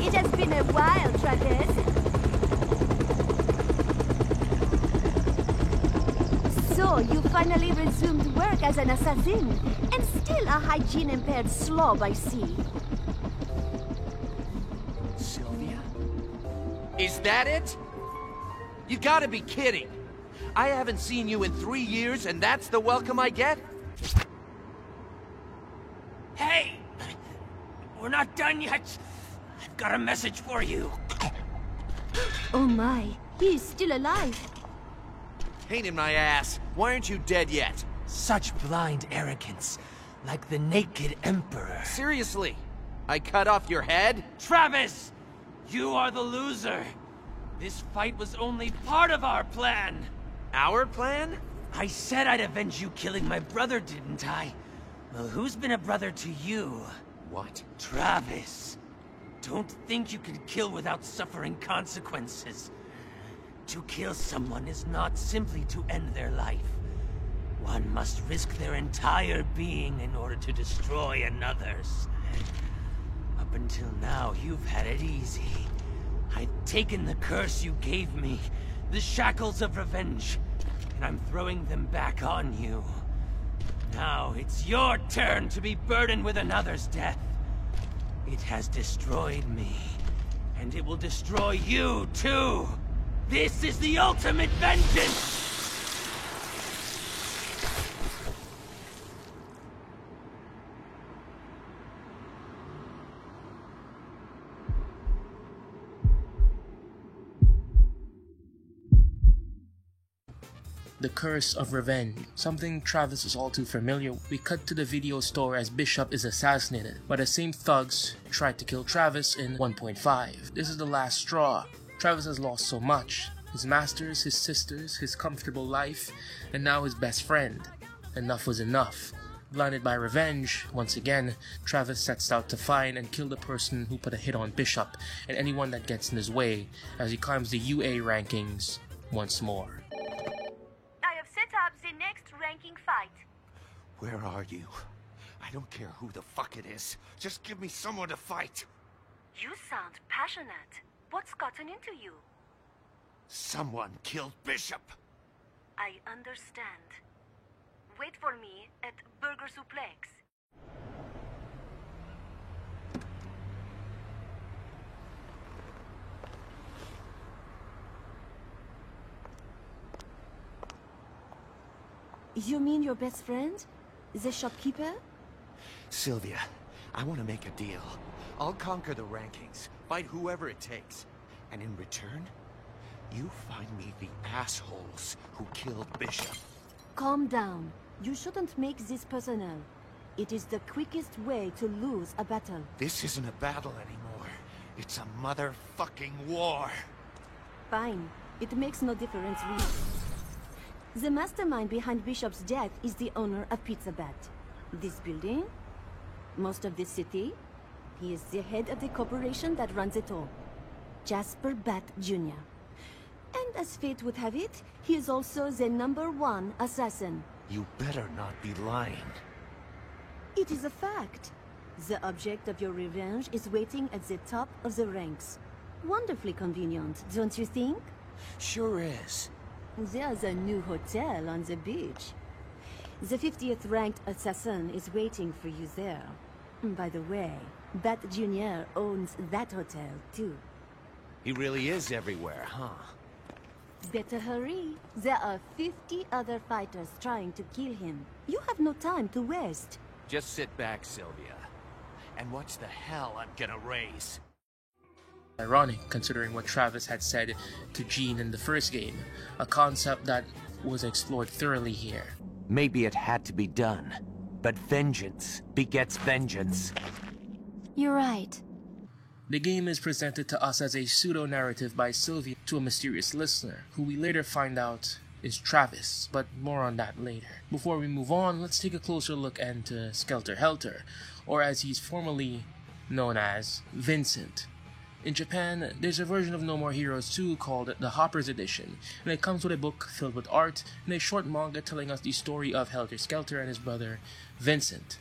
It has been a while, Travis. So, you finally resumed work as an assassin, and still a hygiene-impaired slob, I see. Sylvia? Is that it? You gotta be kidding. I haven't seen you in 3 years, and that's the welcome I get? Hey! We're not done yet. I've got a message for you. Oh my, he is still alive. Pain in my ass. Why aren't you dead yet? Such blind arrogance. Like the naked emperor. Seriously? I cut off your head? Travis! You are the loser. This fight was only part of our plan. Our plan? I said I'd avenge you killing my brother, didn't I? Well, who's been a brother to you? What? Travis. Don't think you can kill without suffering consequences. To kill someone is not simply to end their life. One must risk their entire being in order to destroy another's. Up until now, you've had it easy. I've taken the curse you gave me, the shackles of revenge, and I'm throwing them back on you. Now it's your turn to be burdened with another's death. It has destroyed me, and it will destroy you too. This is the ultimate vengeance! The Curse of Revenge, something Travis is all too familiar with. We cut to the video store as Bishop is assassinated, but the same thugs tried to kill Travis in 1.5. This is the last straw. Travis has lost so much. His masters, his sisters, his comfortable life, and now his best friend. Enough was enough. Blinded by revenge, once again, Travis sets out to find and kill the person who put a hit on Bishop and anyone that gets in his way as he climbs the UA rankings once more. The next ranking fight. Where are you? I don't care who the fuck it is. Just give me someone to fight. You sound passionate. What's gotten into you? Someone killed Bishop. I understand. Wait for me at Burger Suplex. You mean your best friend? The shopkeeper? Sylvia, I want to make a deal. I'll conquer the rankings, fight whoever it takes. And in return, you find me the assholes who killed Bishop. Calm down. You shouldn't make this personal. It is the quickest way to lose a battle. This isn't a battle anymore. It's a motherfucking war. Fine. It makes no difference really. The mastermind behind Bishop's death is the owner of Pizza Bat. This building, most of this city, he is the head of the corporation that runs it all. Jasper Bat Jr. And as fate would have it, he is also the #1 assassin. You better not be lying. It is a fact. The object of your revenge is waiting at the top of the ranks. Wonderfully convenient, don't you think? Sure is. There's a new hotel on the beach. The 50th ranked assassin is waiting for you there. By the way, Bat Jr. owns that hotel too. He really is everywhere, huh? Better hurry. There are 50 other fighters trying to kill him. You have no time to waste. Just sit back, Sylvia, and watch the hell I'm gonna raise. Ironic, considering what Travis had said to Jean in the first game, a concept that was explored thoroughly here. Maybe it had to be done, but vengeance begets vengeance. You're right. The game is presented to us as a pseudo-narrative by Sylvia to a mysterious listener, who we later find out is Travis, but more on that later. Before we move on, let's take a closer look into Skelter Helter, or as he's formerly known as, Vincent. In Japan, there's a version of No More Heroes 2 called the Hoppers Edition, and it comes with a book filled with art and a short manga telling us the story of Helter Skelter and his brother, Vincent.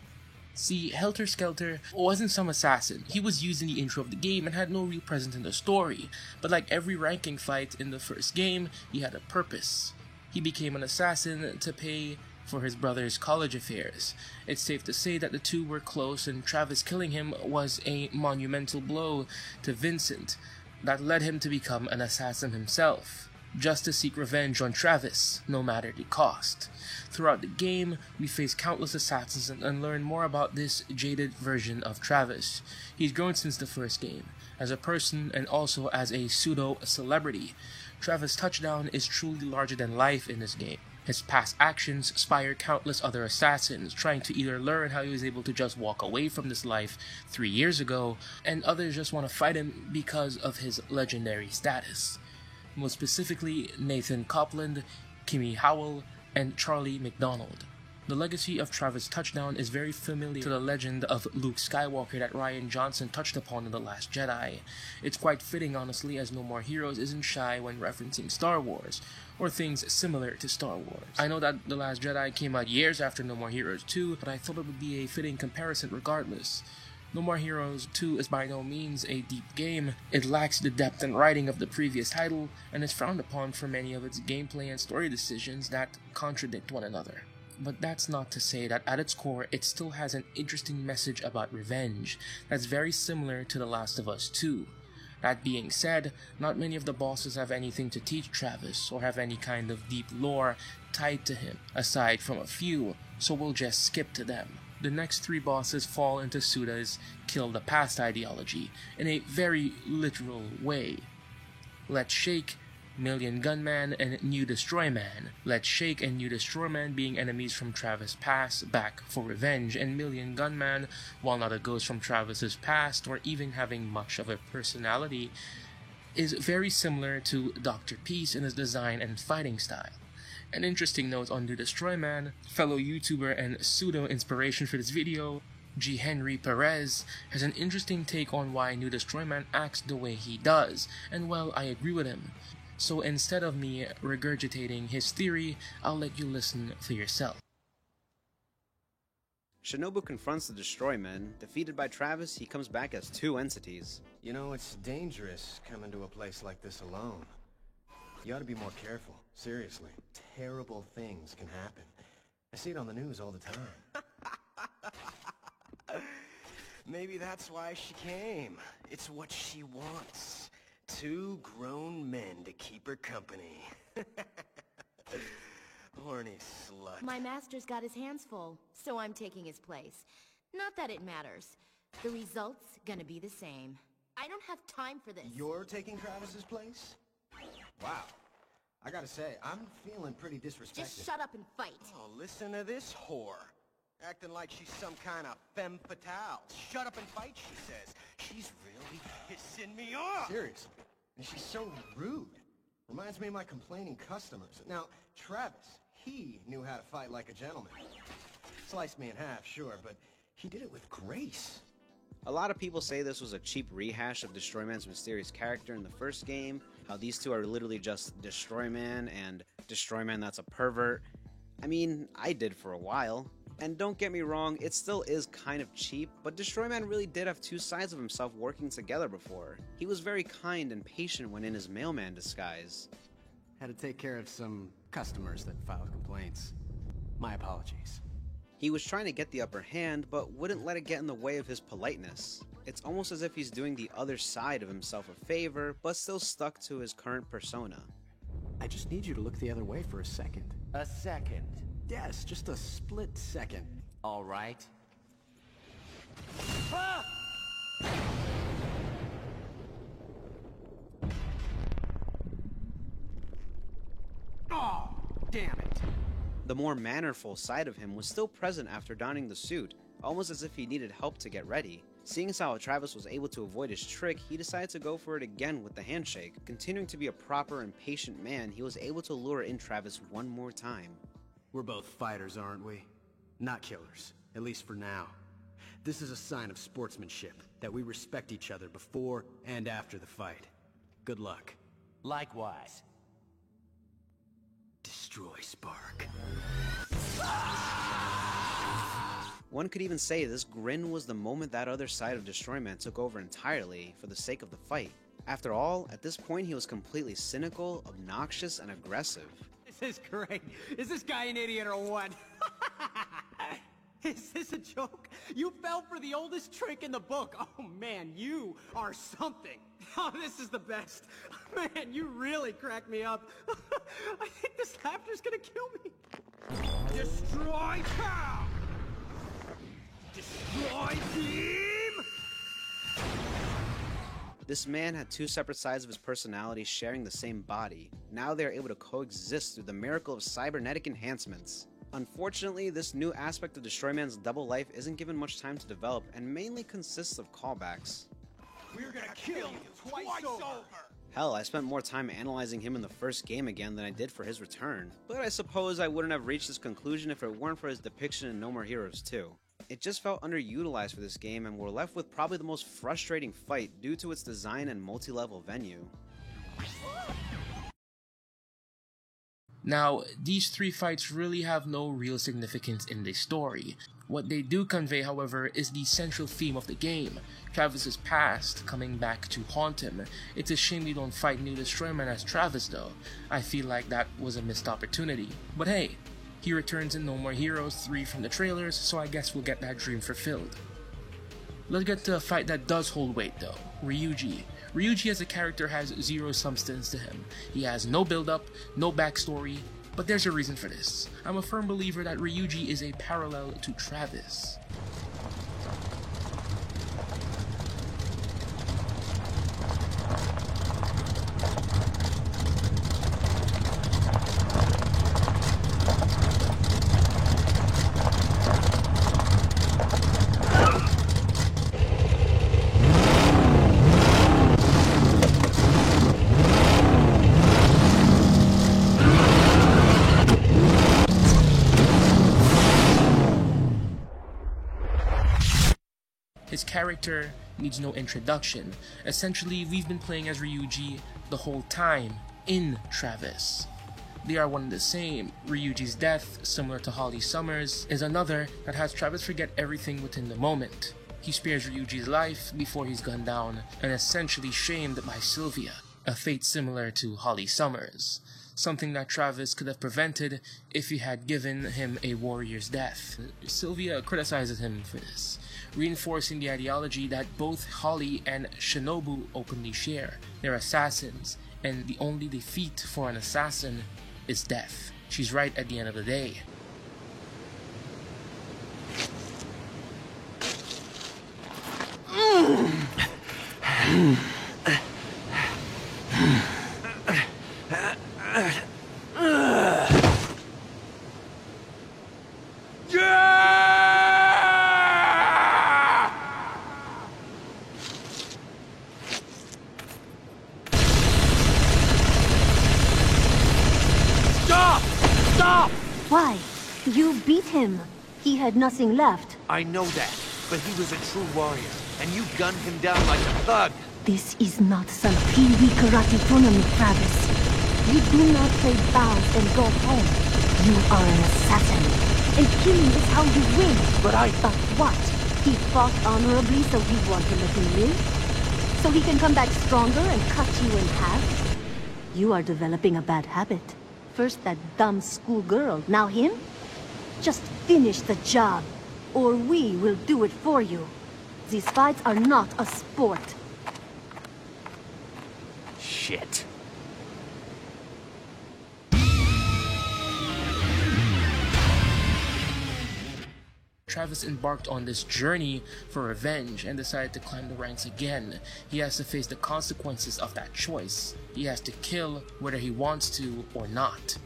See, Helter Skelter wasn't some assassin. He was used in the intro of the game and had no real presence in the story, but like every ranking fight in the first game, he had a purpose. He became an assassin to pay for his brother's college affairs. It's safe to say that the two were close, and Travis killing him was a monumental blow to Vincent that led him to become an assassin himself, just to seek revenge on Travis, no matter the cost. Throughout the game, we face countless assassins and learn more about this jaded version of Travis. He's grown since the first game, as a person and also as a pseudo-celebrity. Travis' touchdown is truly larger than life in this game. His past actions inspire countless other assassins, trying to either learn how he was able to just walk away from this life 3 years ago, and others just want to fight him because of his legendary status. Most specifically, Nathan Copeland, Kimmy Howell, and Charlie McDonald. The legacy of Travis Touchdown is very familiar to the legend of Luke Skywalker that Rian Johnson touched upon in The Last Jedi. It's quite fitting, honestly, as No More Heroes isn't shy when referencing Star Wars, or things similar to Star Wars. I know that The Last Jedi came out years after No More Heroes 2, but I thought it would be a fitting comparison regardless. No More Heroes 2 is by no means a deep game. It lacks the depth and writing of the previous title, and is frowned upon for many of its gameplay and story decisions that contradict one another. But that's not to say that at its core, it still has an interesting message about revenge that's very similar to The Last of Us 2. That being said, not many of the bosses have anything to teach Travis, or have any kind of deep lore tied to him, aside from a few, so we'll just skip to them. The next 3 bosses fall into Suda's kill the past ideology, in a very literal way. Let's Shake, Million Gunman, and New Destroy Man. Let's Shake and New Destroy Man being enemies from Travis' past back for revenge, and Million Gunman, while not a ghost from Travis' past or even having much of a personality, is very similar to Dr. Peace in his design and fighting style. An interesting note on New Destroy Man, fellow YouTuber and pseudo inspiration for this video, G. Henry Perez, has an interesting take on why New Destroy Man acts the way he does, and well, I agree with him. So instead of me regurgitating his theory, I'll let you listen for yourself. Shinobu confronts the Destroy Men. Defeated by Travis, he comes back as 2 entities. You know, it's dangerous coming to a place like this alone. You ought to be more careful. Seriously. Terrible things can happen. I see it on the news all the time. Maybe that's why she came. It's what she wants. 2 grown men to keep her company. Horny slut. My master's got his hands full, so I'm taking his place. Not that it matters. The result's gonna be the same. I don't have time for this. You're taking Travis's place? Wow. I gotta say, I'm feeling pretty disrespected. Just shut up and fight. Oh, listen to this whore. Acting like she's some kind of femme fatale. Shut up and fight, she says. She's really pissing me off. Seriously. And she's so rude. Reminds me of my complaining customers. Now, Travis, he knew how to fight like a gentleman. Sliced me in half, sure, but he did it with grace. A lot of people say this was a cheap rehash of Destroy Man's mysterious character in the first game, how these 2 are literally just Destroy Man and Destroy Man that's a pervert. I mean, I did for a while. And don't get me wrong, it still is kind of cheap, but Destroy Man really did have 2 sides of himself working together before. He was very kind and patient when in his mailman disguise. Had to take care of some customers that filed complaints. My apologies. He was trying to get the upper hand, but wouldn't let it get in the way of his politeness. It's almost as if he's doing the other side of himself a favor, but still stuck to his current persona. I just need you to look the other way for a second. A second? Yes, just a split second. All right. Ah! Oh, damn it. The more mannerful side of him was still present after donning the suit, almost as if he needed help to get ready. Seeing as how Travis was able to avoid his trick, he decided to go for it again with the handshake. Continuing to be a proper and patient man, he was able to lure in Travis one more time. We're both fighters, aren't we? Not killers, at least for now. This is a sign of sportsmanship, that we respect each other before and after the fight. Good luck. Likewise. Destroy Spark. One could even say this grin was the moment that other side of Destroy Man took over entirely for the sake of the fight. After all, at this point he was completely cynical, obnoxious, and aggressive. This is great. Is this guy an idiot or what? Is this a joke? You fell for the oldest trick in the book. Oh man, you are something. Oh, this is the best. Man, you really cracked me up. I think this laughter's gonna kill me. Destroy pow! Destroy beam! This man had two separate sides of his personality sharing the same body. Now they are able to coexist through the miracle of cybernetic enhancements. Unfortunately, this new aspect of Destroy-Man's double life isn't given much time to develop and mainly consists of callbacks. We're gonna kill you twice over! Hell, I spent more time analyzing him in the first game again than I did for his return. But I suppose I wouldn't have reached this conclusion if it weren't for his depiction in No More Heroes 2. It just felt underutilized for this game, and we're left with probably the most frustrating fight due to its design and multi-level venue. Now, these three fights really have no real significance in the story. What they do convey, however, is the central theme of the game, Travis's past coming back to haunt him. It's a shame we don't fight New Destroy-Man as Travis though. I feel like that was a missed opportunity. But hey, he returns in No More Heroes 3 from the trailers, so I guess we'll get that dream fulfilled. Let's get to a fight that does hold weight though, Ryuji. Ryuji as a character has zero substance to him. He has no build-up, no backstory, but there's a reason for this. I'm a firm believer that Ryuji is a parallel to Travis. His character needs no introduction. Essentially, we've been playing as Ryuji the whole time in Travis. They are one and the same. Ryuji's death, similar to Holly Summers, is another that has Travis forget everything within the moment. He spares Ryuji's life before he's gunned down and essentially shamed by Sylvia, a fate similar to Holly Summers. Something that Travis could have prevented if he had given him a warrior's death. Sylvia criticizes him for this, reinforcing the ideology that both Holly and Shinobu openly share. They're assassins, and the only defeat for an assassin is death. She's right at the end of the day. Stop! Why? You beat him. He had nothing left. I know that, but he was a true warrior, and you gunned him down like a thug. This is not some Pee-wee karate tournament, Travis. You do not play bows and go home. You are an assassin, and killing is how you win. But what? He fought honorably, so you want to let him live? So he can come back stronger and cut you in half? You are developing a bad habit. First that dumb schoolgirl, now him? Just finish the job, or we will do it for you. These fights are not a sport. Shit. Travis embarked on this journey for revenge and decided to climb the ranks again. He has to face the consequences of that choice. He has to kill whether he wants to or not.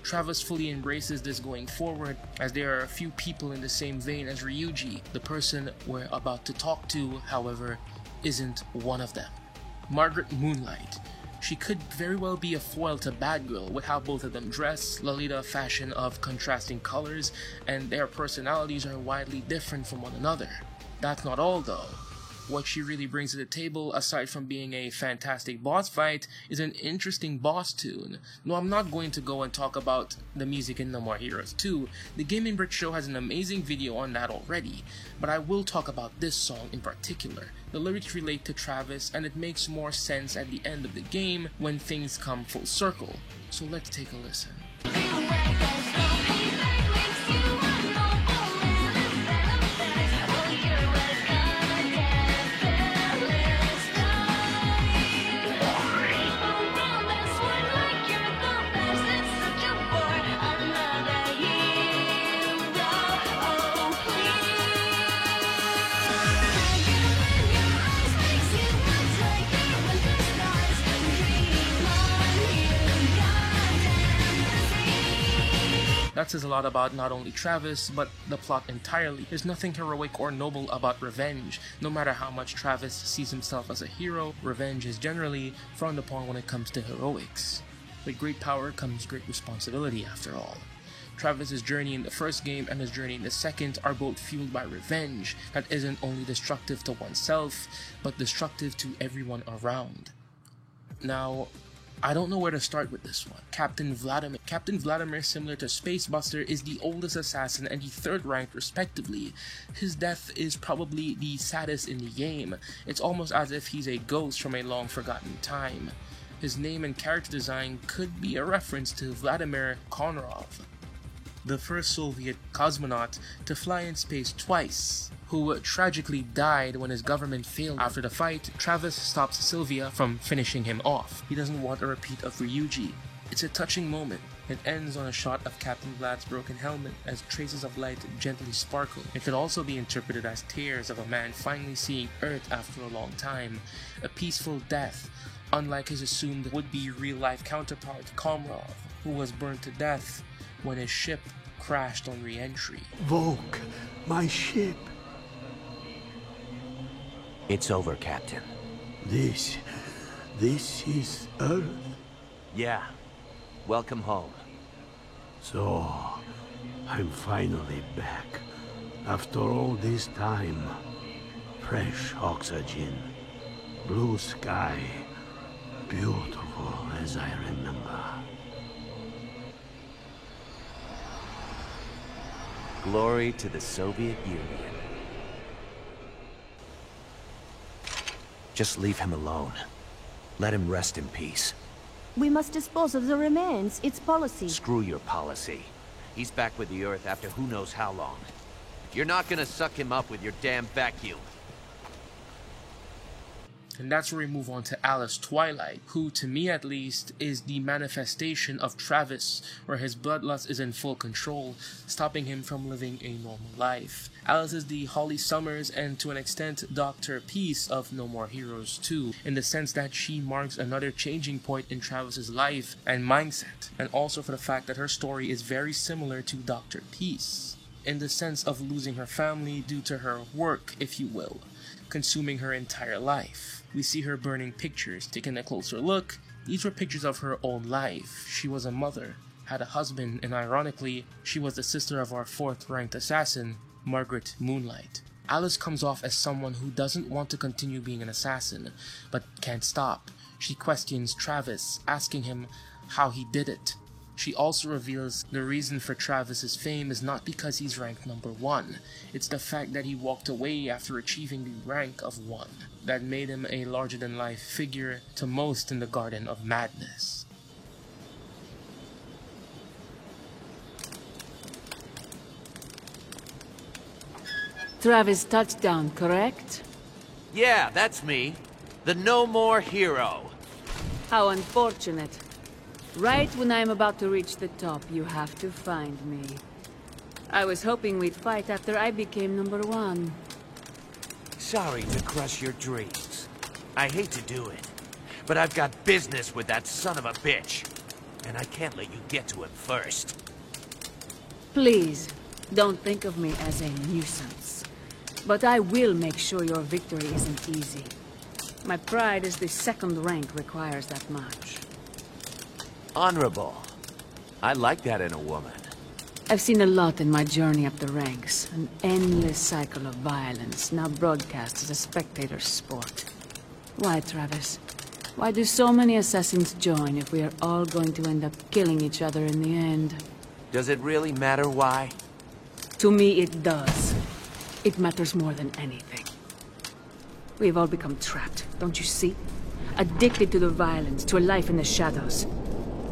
Travis fully embraces this going forward, as there are a few people in the same vein as Ryuji. The person we're about to talk to, however, isn't one of them. Margaret Moonlight. She could very well be a foil to Batgirl with how both of them dress, Lolita fashion of contrasting colors, and their personalities are widely different from one another. That's not all though. What she really brings to the table, aside from being a fantastic boss fight, is an interesting boss tune. No, I'm not going to go and talk about the music in No More Heroes 2. The Gaming Brick Show has an amazing video on that already, but I will talk about this song in particular. The lyrics relate to Travis, and it makes more sense at the end of the game when things come full circle. So let's take a listen. That says a lot about not only Travis, but the plot entirely. There's nothing heroic or noble about revenge. No matter how much Travis sees himself as a hero, revenge is generally frowned upon when it comes to heroics. With great power comes great responsibility, after all. Travis's journey in the first game and his journey in the second are both fueled by revenge that isn't only destructive to oneself, but destructive to everyone around. Now, I don't know where to start with this one. Captain Vladimir. Captain Vladimir, similar to Space Buster, is the oldest assassin and the third ranked respectively. His death is probably the saddest in the game. It's almost as if he's a ghost from a long forgotten time. His name and character design could be a reference to Vladimir Konrov, the first Soviet cosmonaut to fly in space twice, who tragically died when his government failed. After the fight, Travis stops Sylvia from finishing him off. He doesn't want a repeat of Ryuji. It's a touching moment. It ends on a shot of Captain Vlad's broken helmet as traces of light gently sparkle. It could also be interpreted as tears of a man finally seeing Earth after a long time. A peaceful death, unlike his assumed would-be real-life counterpart Komrov, who was burned to death when his ship crashed on re-entry. Volk, my ship. It's over, Captain. This is Earth? Yeah. Welcome home. So, I'm finally back. After all this time. Fresh oxygen. Blue sky. Beautiful as I remember. Glory to the Soviet Union. Just leave him alone. Let him rest in peace. We must dispose of the remains. It's policy. Screw your policy. He's back with the Earth after who knows how long. You're not gonna suck him up with your damn vacuum. And that's where we move on to Alice Twilight, who, to me at least, is the manifestation of Travis, where his bloodlust is in full control, stopping him from living a normal life. Alice is the Holly Summers and, to an extent, Dr. Peace of No More Heroes 2, in the sense that she marks another changing point in Travis's life and mindset, and also for the fact that her story is very similar to Dr. Peace, in the sense of losing her family due to her work, if you will, consuming her entire life. We see her burning pictures. Taking a closer look, these were pictures of her own life. She was a mother, had a husband, and ironically, she was the sister of our fourth-ranked assassin, Margaret Moonlight. Alice comes off as someone who doesn't want to continue being an assassin, but can't stop. She questions Travis, asking him how he did it. She also reveals the reason for Travis's fame is not because he's ranked number 1. It's the fact that he walked away after achieving the rank of 1. That made him a larger-than-life figure to most in the Garden of Madness. Travis touchdown, correct? Yeah, that's me. The No More Hero. How unfortunate. Right when I'm about to reach the top, you have to find me. I was hoping we'd fight after I became number 1. Sorry to crush your dreams. I hate to do it, but I've got business with that son of a bitch, and I can't let you get to him first. Please, don't think of me as a nuisance. But I will make sure your victory isn't easy. My pride as the second rank requires that much. Honorable. I like that in a woman. I've seen a lot in my journey up the ranks. An endless cycle of violence, now broadcast as a spectator's sport. Why, Travis? Why do so many assassins join if we are all going to end up killing each other in the end? Does it really matter why? To me, it does. It matters more than anything. We've all become trapped, don't you see? Addicted to the violence, to a life in the shadows.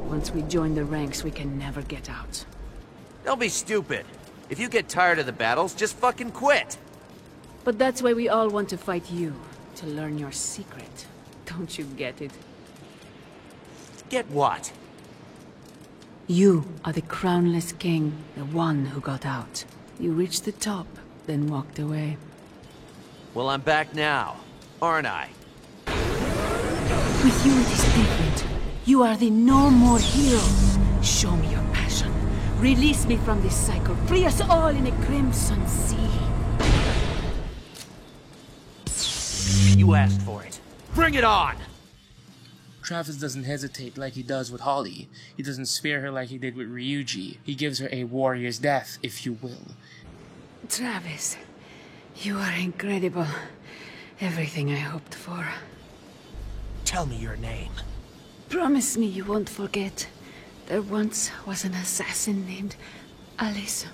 Once we join the ranks, we can never get out. Don't be stupid. If you get tired of the battles, just fucking quit. But that's why we all want to fight you, to learn your secret. Don't you get it? Get what? You are the crownless king, the one who got out. You reached the top, then walked away. Well, I'm back now, aren't I? With you it is different. You are the No More Hero. Show me your passion. Release me from this cycle. Free us all in a crimson sea. You asked for it. Bring it on! Travis doesn't hesitate like he does with Holly. He doesn't spare her like he did with Ryuji. He gives her a warrior's death, if you will. Travis, you are incredible. Everything I hoped for. Tell me your name. Promise me you won't forget. There once was an assassin named Alice.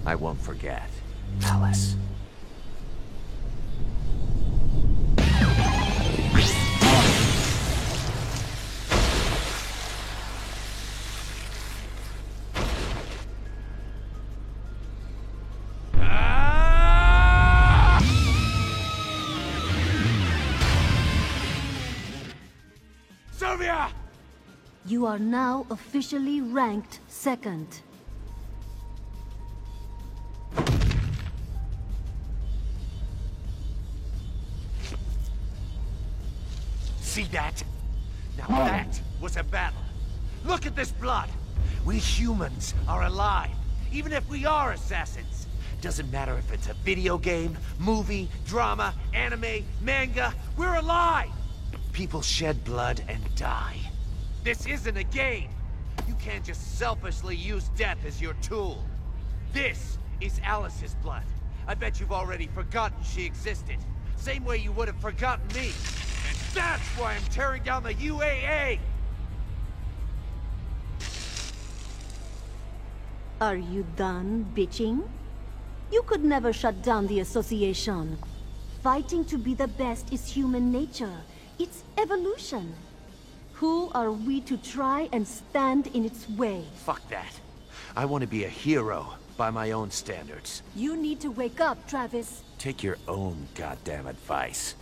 I won't forget. Alice. Sylvia! You are now officially ranked second. See that? Now that was a battle. Look at this blood. We humans are alive, even if we are assassins. Doesn't matter if it's a video game, movie, drama, anime, manga, we're alive! People shed blood and die. This isn't a game. You can't just selfishly use death as your tool. This is Alice's blood. I bet you've already forgotten she existed. Same way you would have forgotten me. And that's why I'm tearing down the UAA! Are you done bitching? You could never shut down the association. Fighting to be the best is human nature. It's evolution. Who are we to try and stand in its way? Fuck that. I want to be a hero by my own standards. You need to wake up, Travis. Take your own goddamn advice.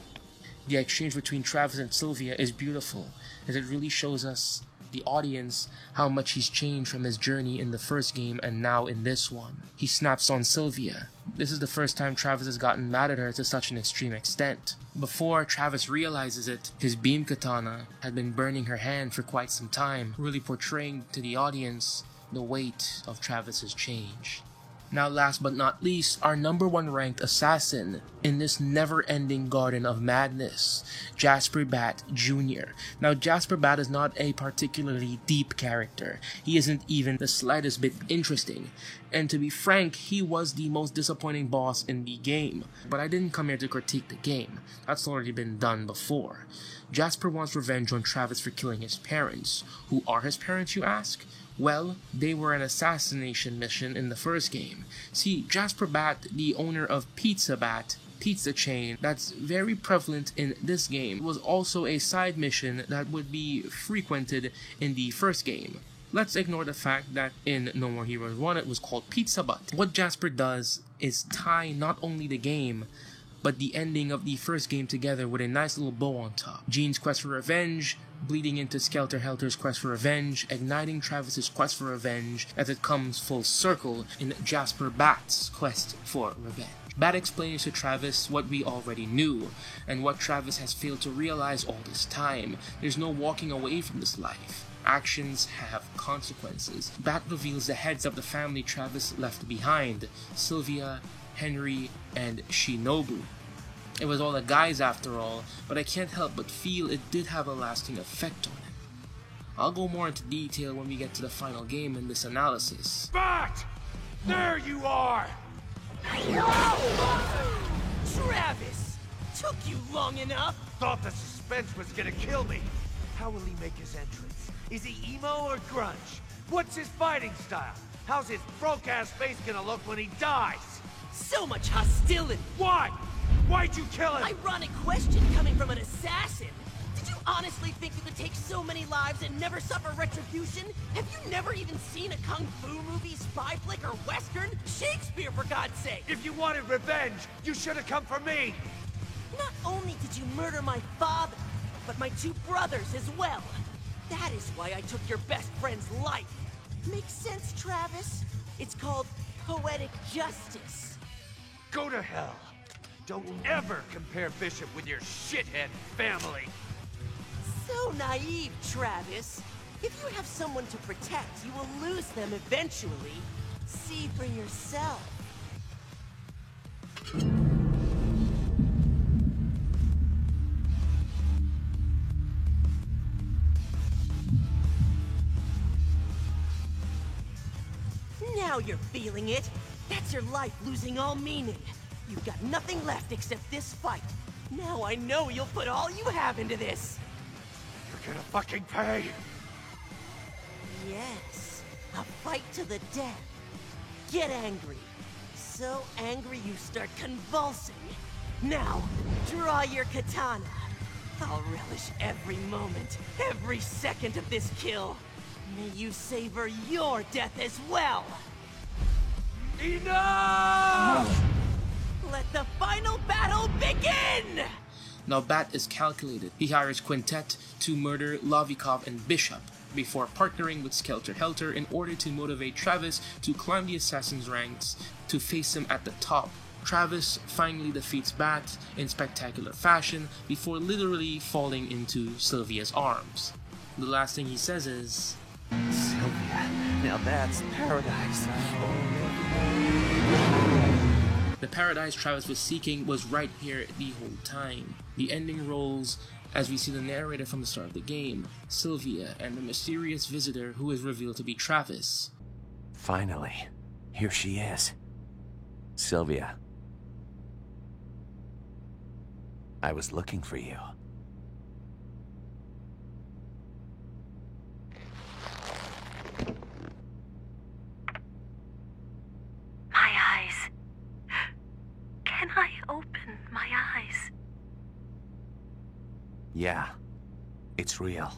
The exchange between Travis and Sylvia is beautiful, as it really shows us, the audience, how much he's changed from his journey in the first game and now in this one. He snaps on Sylvia. This is the first time Travis has gotten mad at her to such an extreme extent. Before Travis realizes it, his beam katana had been burning her hand for quite some time, really portraying to the audience the weight of Travis's change. Now last but not least, our number 1 ranked assassin in this never-ending garden of madness, Jasper Bat Jr. Now Jasper Bat is not a particularly deep character. He isn't even the slightest bit interesting. And to be frank, he was the most disappointing boss in the game. But I didn't come here to critique the game. That's already been done before. Jasper wants revenge on Travis for killing his parents. Who are his parents, you ask? Well, they were an assassination mission in the first game. See, Jasper Bat, the owner of Pizza Bat, pizza chain that's very prevalent in this game, was also a side mission that would be frequented in the first game. Let's ignore the fact that in No More Heroes 1 it was called Pizza Butt. What Jasper does is tie not only the game, but the ending of the first game together with a nice little bow on top. Jean's quest for revenge, bleeding into Skelter Helter's quest for revenge, igniting Travis's quest for revenge as it comes full circle in Jasper Bat's quest for revenge. Bat explains to Travis what we already knew, and what Travis has failed to realize all this time. There's no walking away from this life. Actions have consequences. Bat reveals the heads of the family Travis left behind: Sylvia, Henry, and Shinobu. It was all a guise after all, but I can't help but feel it did have a lasting effect on him. I'll go more into detail when we get to the final game in this analysis. Bat! There you are! Travis! Took you long enough! Thought the suspense was gonna kill me. How will he make his entrance? Is he emo or grunge? What's his fighting style? How's his broke-ass face gonna look when he dies? So much hostility! Why? Why'd you kill him? Ironic question coming from an assassin. Did you honestly think you could take so many lives and never suffer retribution? Have you never even seen a kung fu movie, spy flick, or western? Shakespeare, for God's sake! If you wanted revenge, you should have come for me! Not only did you murder my father, but my 2 brothers as well. That is why I took your best friend's life. Makes sense, Travis? It's called poetic justice. Go to hell. Don't ever compare Bishop with your shithead family. So naive, Travis. If you have someone to protect, you will lose them eventually. See for yourself. Now you're feeling it. That's your life losing all meaning. You've got nothing left except this fight. Now I know you'll put all you have into this. You're gonna fucking pay! Yes, a fight to the death. Get angry. So angry you start convulsing. Now, draw your katana. I'll relish every moment, every second of this kill. May you savor your death as well. Enough! Let the final battle begin! Now Bat is calculated. He hires Quintet to murder Lovikov and Bishop before partnering with Skelter Helter in order to motivate Travis to climb the assassin's ranks to face him at the top. Travis finally defeats Bat in spectacular fashion before literally falling into Sylvia's arms. The last thing he says is, Sylvia, now that's paradise. the paradise Travis was seeking was right here the whole time. The ending rolls as we see the narrator from the start of the game, Sylvia, and the mysterious visitor who is revealed to be Travis. Finally, here she is. Sylvia. I was looking for you. My eyes. Can I open my eyes? Yeah, it's real.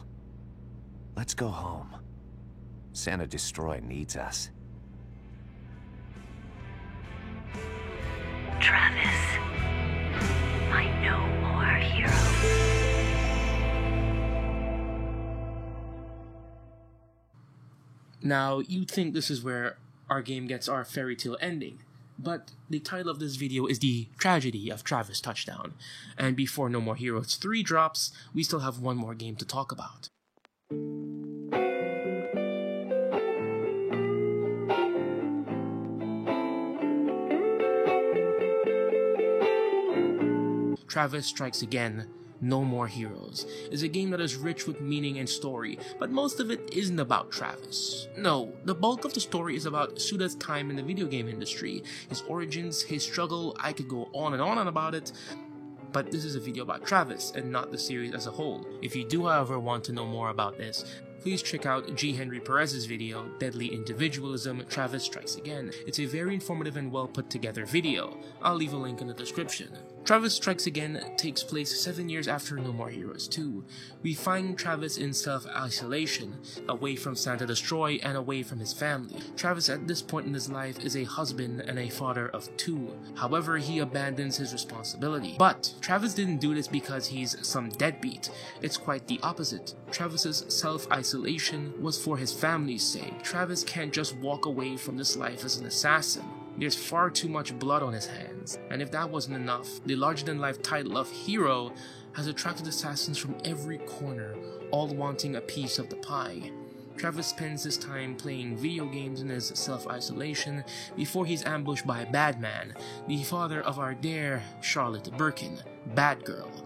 Let's go home. Santa Destroy needs us. Travis, my no more hero. Now, you'd think this is where our game gets our fairy tale ending, but the title of this video is The Tragedy of Travis Touchdown, and before No More Heroes 3 drops, we still have one more game to talk about. Travis Strikes Again, No More Heroes is a game that is rich with meaning and story, but most of it isn't about Travis. No, the bulk of the story is about Suda's time in the video game industry, his origins, his struggle. I could go on and on about it, but this is a video about Travis and not the series as a whole. If you do, however, want to know more about this, please check out G. Henry Perez's video, Deadly Individualism, Travis Strikes Again. It's a very informative and well put together video. I'll leave a link in the description. Travis Strikes Again takes place 7 years after No More Heroes 2. We find Travis in self-isolation, away from Santa Destroy and away from his family. Travis at this point in his life is a husband and a father of 2. However, he abandons his responsibility. But Travis didn't do this because he's some deadbeat. It's quite the opposite. Travis's self-isolation was for his family's sake. Travis can't just walk away from this life as an assassin. There's far too much blood on his hands, and if that wasn't enough, the larger-than-life title of Hero has attracted assassins from every corner, all wanting a piece of the pie. Travis spends his time playing video games in his self-isolation before he's ambushed by Badman, the father of our dear Charlotte Birkin, Batgirl.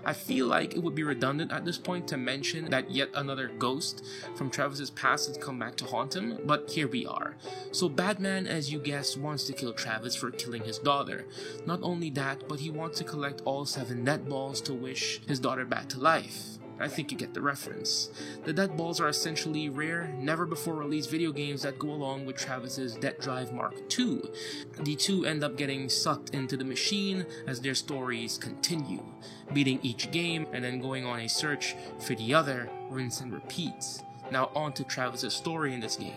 I feel like it would be redundant at this point to mention that yet another ghost from Travis's past has come back to haunt him, but here we are. So Batman, as you guessed, wants to kill Travis for killing his daughter. Not only that, but he wants to collect all 7 death balls to wish his daughter back to life. I think you get the reference. The death balls are essentially rare, never-before-released video games that go along with Travis's Death Drive Mark II. The two end up getting sucked into the machine as their stories continue, beating each game and then going on a search for the other, rinse and repeat. Now on to Travis's story in this game.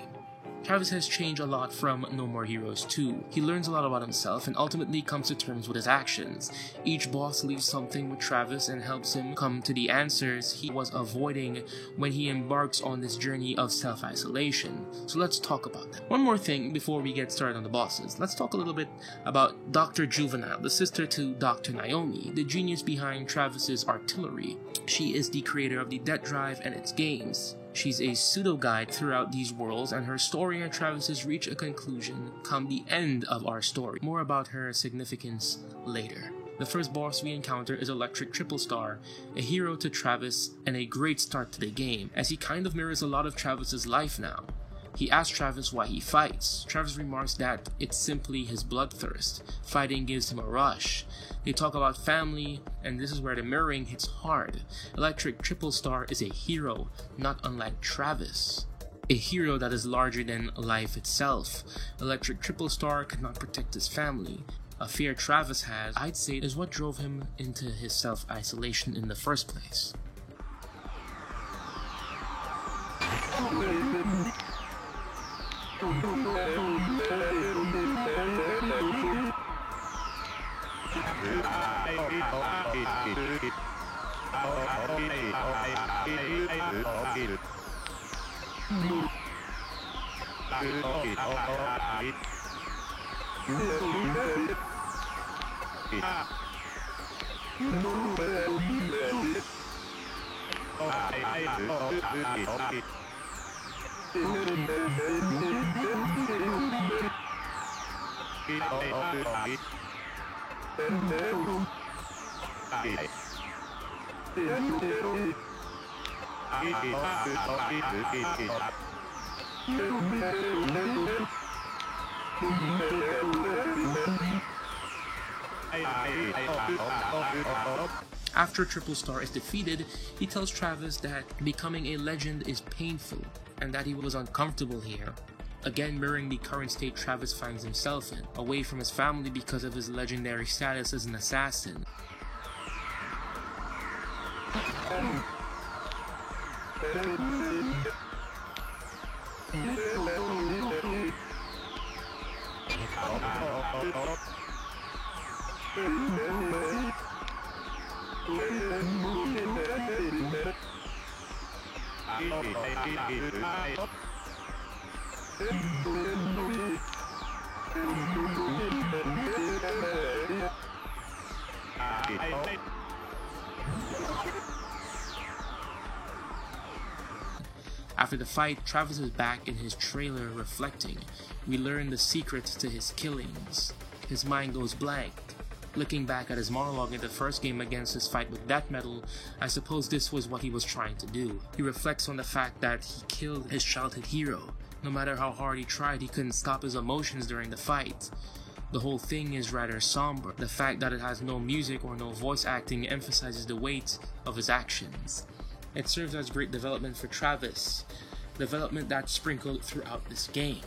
Travis has changed a lot from No More Heroes 2. He learns a lot about himself and ultimately comes to terms with his actions. Each boss leaves something with Travis and helps him come to the answers he was avoiding when he embarks on this journey of self-isolation. So let's talk about that. One more thing before we get started on the bosses. Let's talk a little bit about Dr. Juvenile, the sister to Dr. Naomi, the genius behind Travis's artillery. She is the creator of the Death Drive and its games. She's a pseudo-guide throughout these worlds, and her story and Travis's reach a conclusion come the end of our story. More about her significance later. The first boss we encounter is Electric Triple Star, a hero to Travis and a great start to the game, as he kind of mirrors a lot of Travis's life now. He asks Travis why he fights. Travis remarks that it's simply his bloodthirst. Fighting gives him a rush. They talk about family, and this is where the mirroring hits hard. Electric Triple Star is a hero, not unlike Travis. A hero that is larger than life itself. Electric Triple Star could not protect his family. A fear Travis has, I'd say, is what drove him into his self-isolation in the first place. After Triple Star is defeated, he tells Travis that becoming a legend is painful and that he was uncomfortable here. Again mirroring the current state Travis finds himself in, away from his family because of his legendary status as an assassin. After the fight, Travis is back in his trailer reflecting. We learn the secret to his killings. His mind goes blank. Looking back at his monologue in the first game against his fight with Death Metal, I suppose this was what he was trying to do. He reflects on the fact that he killed his childhood hero. No matter how hard he tried, he couldn't stop his emotions during the fight. The whole thing is rather somber. The fact that it has no music or no voice acting emphasizes the weight of his actions. It serves as great development for Travis, development that's sprinkled throughout this game.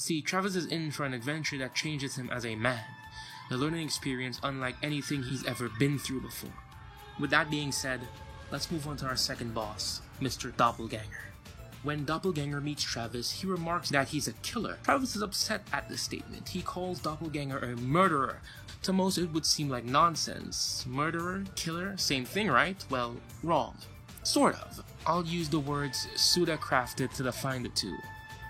See, Travis is in for an adventure that changes him as a man, a learning experience unlike anything he's ever been through before. With that being said, let's move on to our second boss, Mr. Doppelganger. When Doppelganger meets Travis, he remarks that he's a killer. Travis is upset at this statement. He calls Doppelganger a murderer. To most, it would seem like nonsense. Murderer? Killer? Same thing, right? Well, wrong. Sort of. I'll use the words pseudo-crafted to define the two.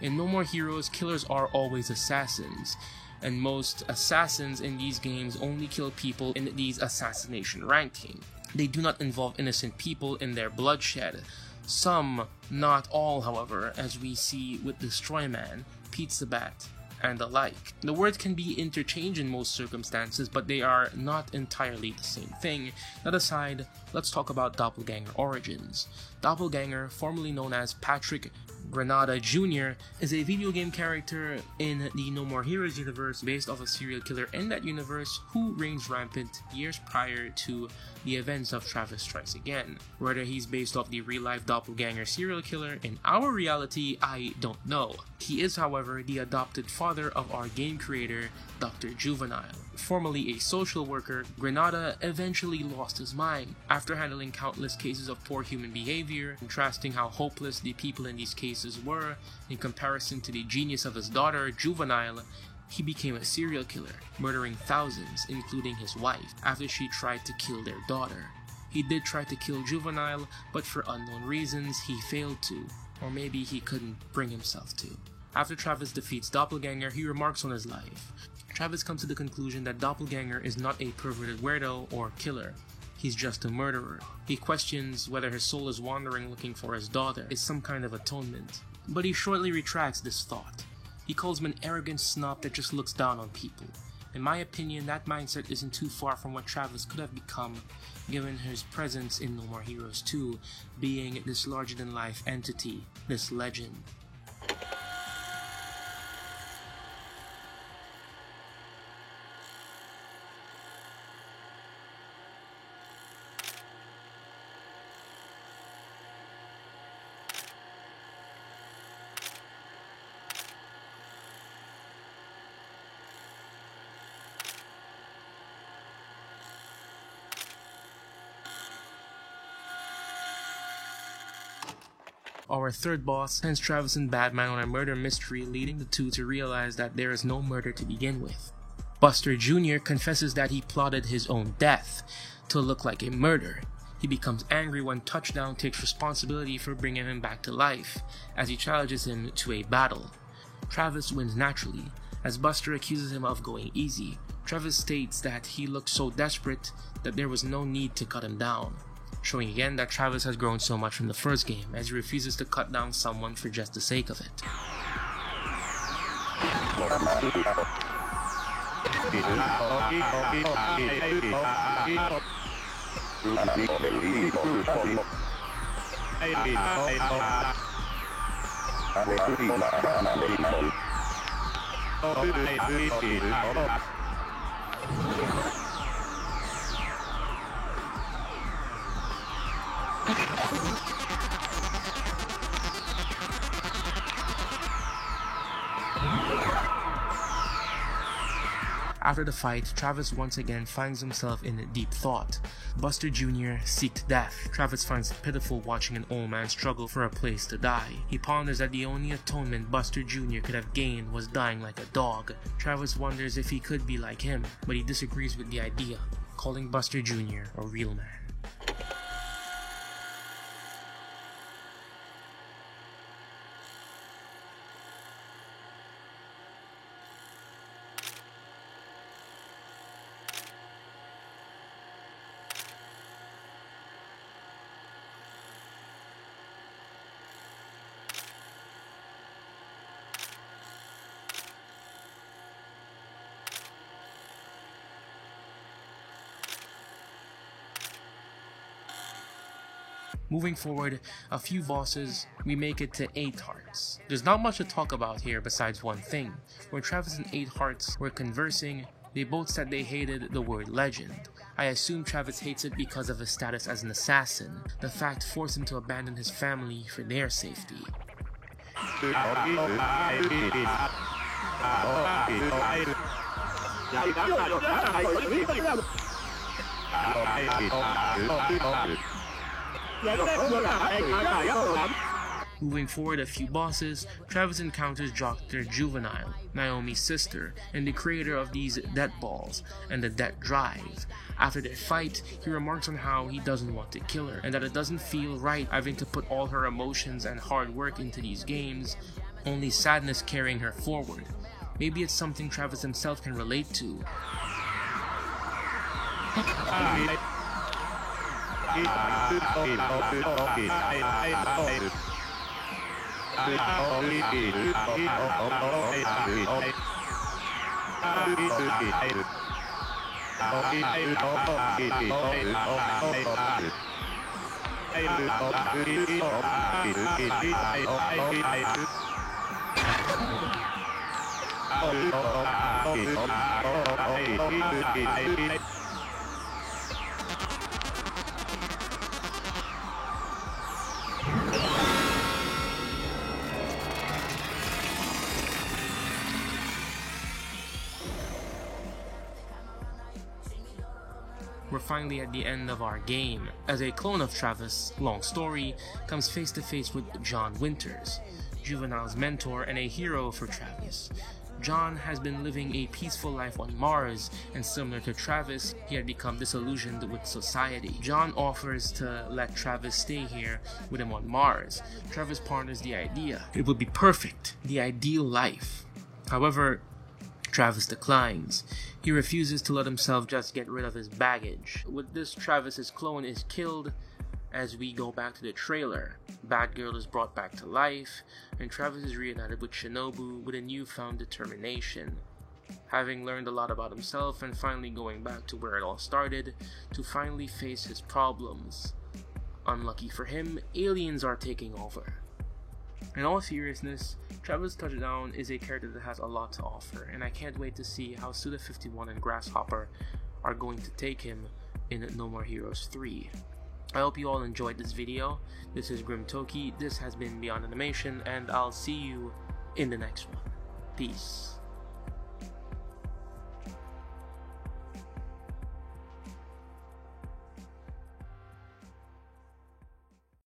In No More Heroes, killers are always assassins, and most assassins in these games only kill people in these assassination ranking. They do not involve innocent people in their bloodshed. Some, not all however, as we see with Destroy Man, Pizza Bat, and the like. The words can be interchanged in most circumstances, but they are not entirely the same thing. That aside, let's talk about Doppelganger origins. Doppelganger, formerly known as Patrick Granada Jr., is a video game character in the No More Heroes universe based off a serial killer in that universe who reigns rampant years prior to the events of Travis Strikes Again. Whether he's based off the real-life doppelganger serial killer in our reality, I don't know. He is, however, the adopted father father of our game creator, Dr. Juvenile. Formerly a social worker, Granada eventually lost his mind. After handling countless cases of poor human behavior, contrasting how hopeless the people in these cases were in comparison to the genius of his daughter, Juvenile, he became a serial killer, murdering thousands, including his wife, after she tried to kill their daughter. He did try to kill Juvenile, but for unknown reasons, he failed to, or maybe he couldn't bring himself to. After Travis defeats Doppelganger, he remarks on his life. Travis comes to the conclusion that Doppelganger is not a perverted weirdo or killer. He's just a murderer. He questions whether his soul is wandering looking for his daughter is some kind of atonement. But he shortly retracts this thought. He calls him an arrogant snob that just looks down on people. In my opinion, that mindset isn't too far from what Travis could have become, given his presence in No More Heroes 2, being this larger-than-life entity, this legend. Our third boss sends Travis and Batman on a murder mystery, leading the two to realize that there is no murder to begin with. Buster Jr. confesses that he plotted his own death to look like a murder. He becomes angry when Touchdown takes responsibility for bringing him back to life, as he challenges him to a battle. Travis wins naturally, as Buster accuses him of going easy. Travis states that he looked so desperate that there was no need to cut him down, showing again that Travis has grown so much from the first game, as he refuses to cut down someone for just the sake of it. After the fight, Travis once again finds himself in deep thought. Buster Jr. seeks death. Travis finds it pitiful watching an old man struggle for a place to die. He ponders that the only atonement Buster Jr. could have gained was dying like a dog. Travis wonders if he could be like him, but he disagrees with the idea, calling Buster Jr. a real man. Moving forward a few bosses, we make it to 8 Hearts. There's not much to talk about here besides one thing. When Travis and 8 Hearts were conversing, they both said they hated the word legend. I assume Travis hates it because of his status as an assassin. The fact forced him to abandon his family for their safety. Moving forward a few bosses, Travis encounters Dr. Juvenile, Naomi's sister, and the creator of these death balls and the death drive. After their fight, he remarks on how he doesn't want to kill her, and that it doesn't feel right having to put all her emotions and hard work into these games, only sadness carrying her forward. Maybe it's something Travis himself can relate to. we're finally at the end of our game, as a clone of Travis, long story, comes face to face with John Winters, Juvenile's mentor and a hero for Travis. John has been living a peaceful life on Mars, and similar to Travis, he had become disillusioned with society. John offers to let Travis stay here with him on Mars. Travis ponders the idea. It would be perfect, the ideal life. However, Travis declines. He refuses to let himself just get rid of his baggage. With this, Travis's clone is killed. As we go back to the trailer, Batgirl is brought back to life, and Travis is reunited with Shinobu with a newfound determination. Having learned a lot about himself and finally going back to where it all started, to finally face his problems. Unlucky for him, aliens are taking over. In all seriousness, Travis Touchdown is a character that has a lot to offer, and I can't wait to see how Suda51 and Grasshopper are going to take him in No More Heroes 3. I hope you all enjoyed this video. This is Grim Toki, this has been Beyond Animation, and I'll see you in the next one. Peace.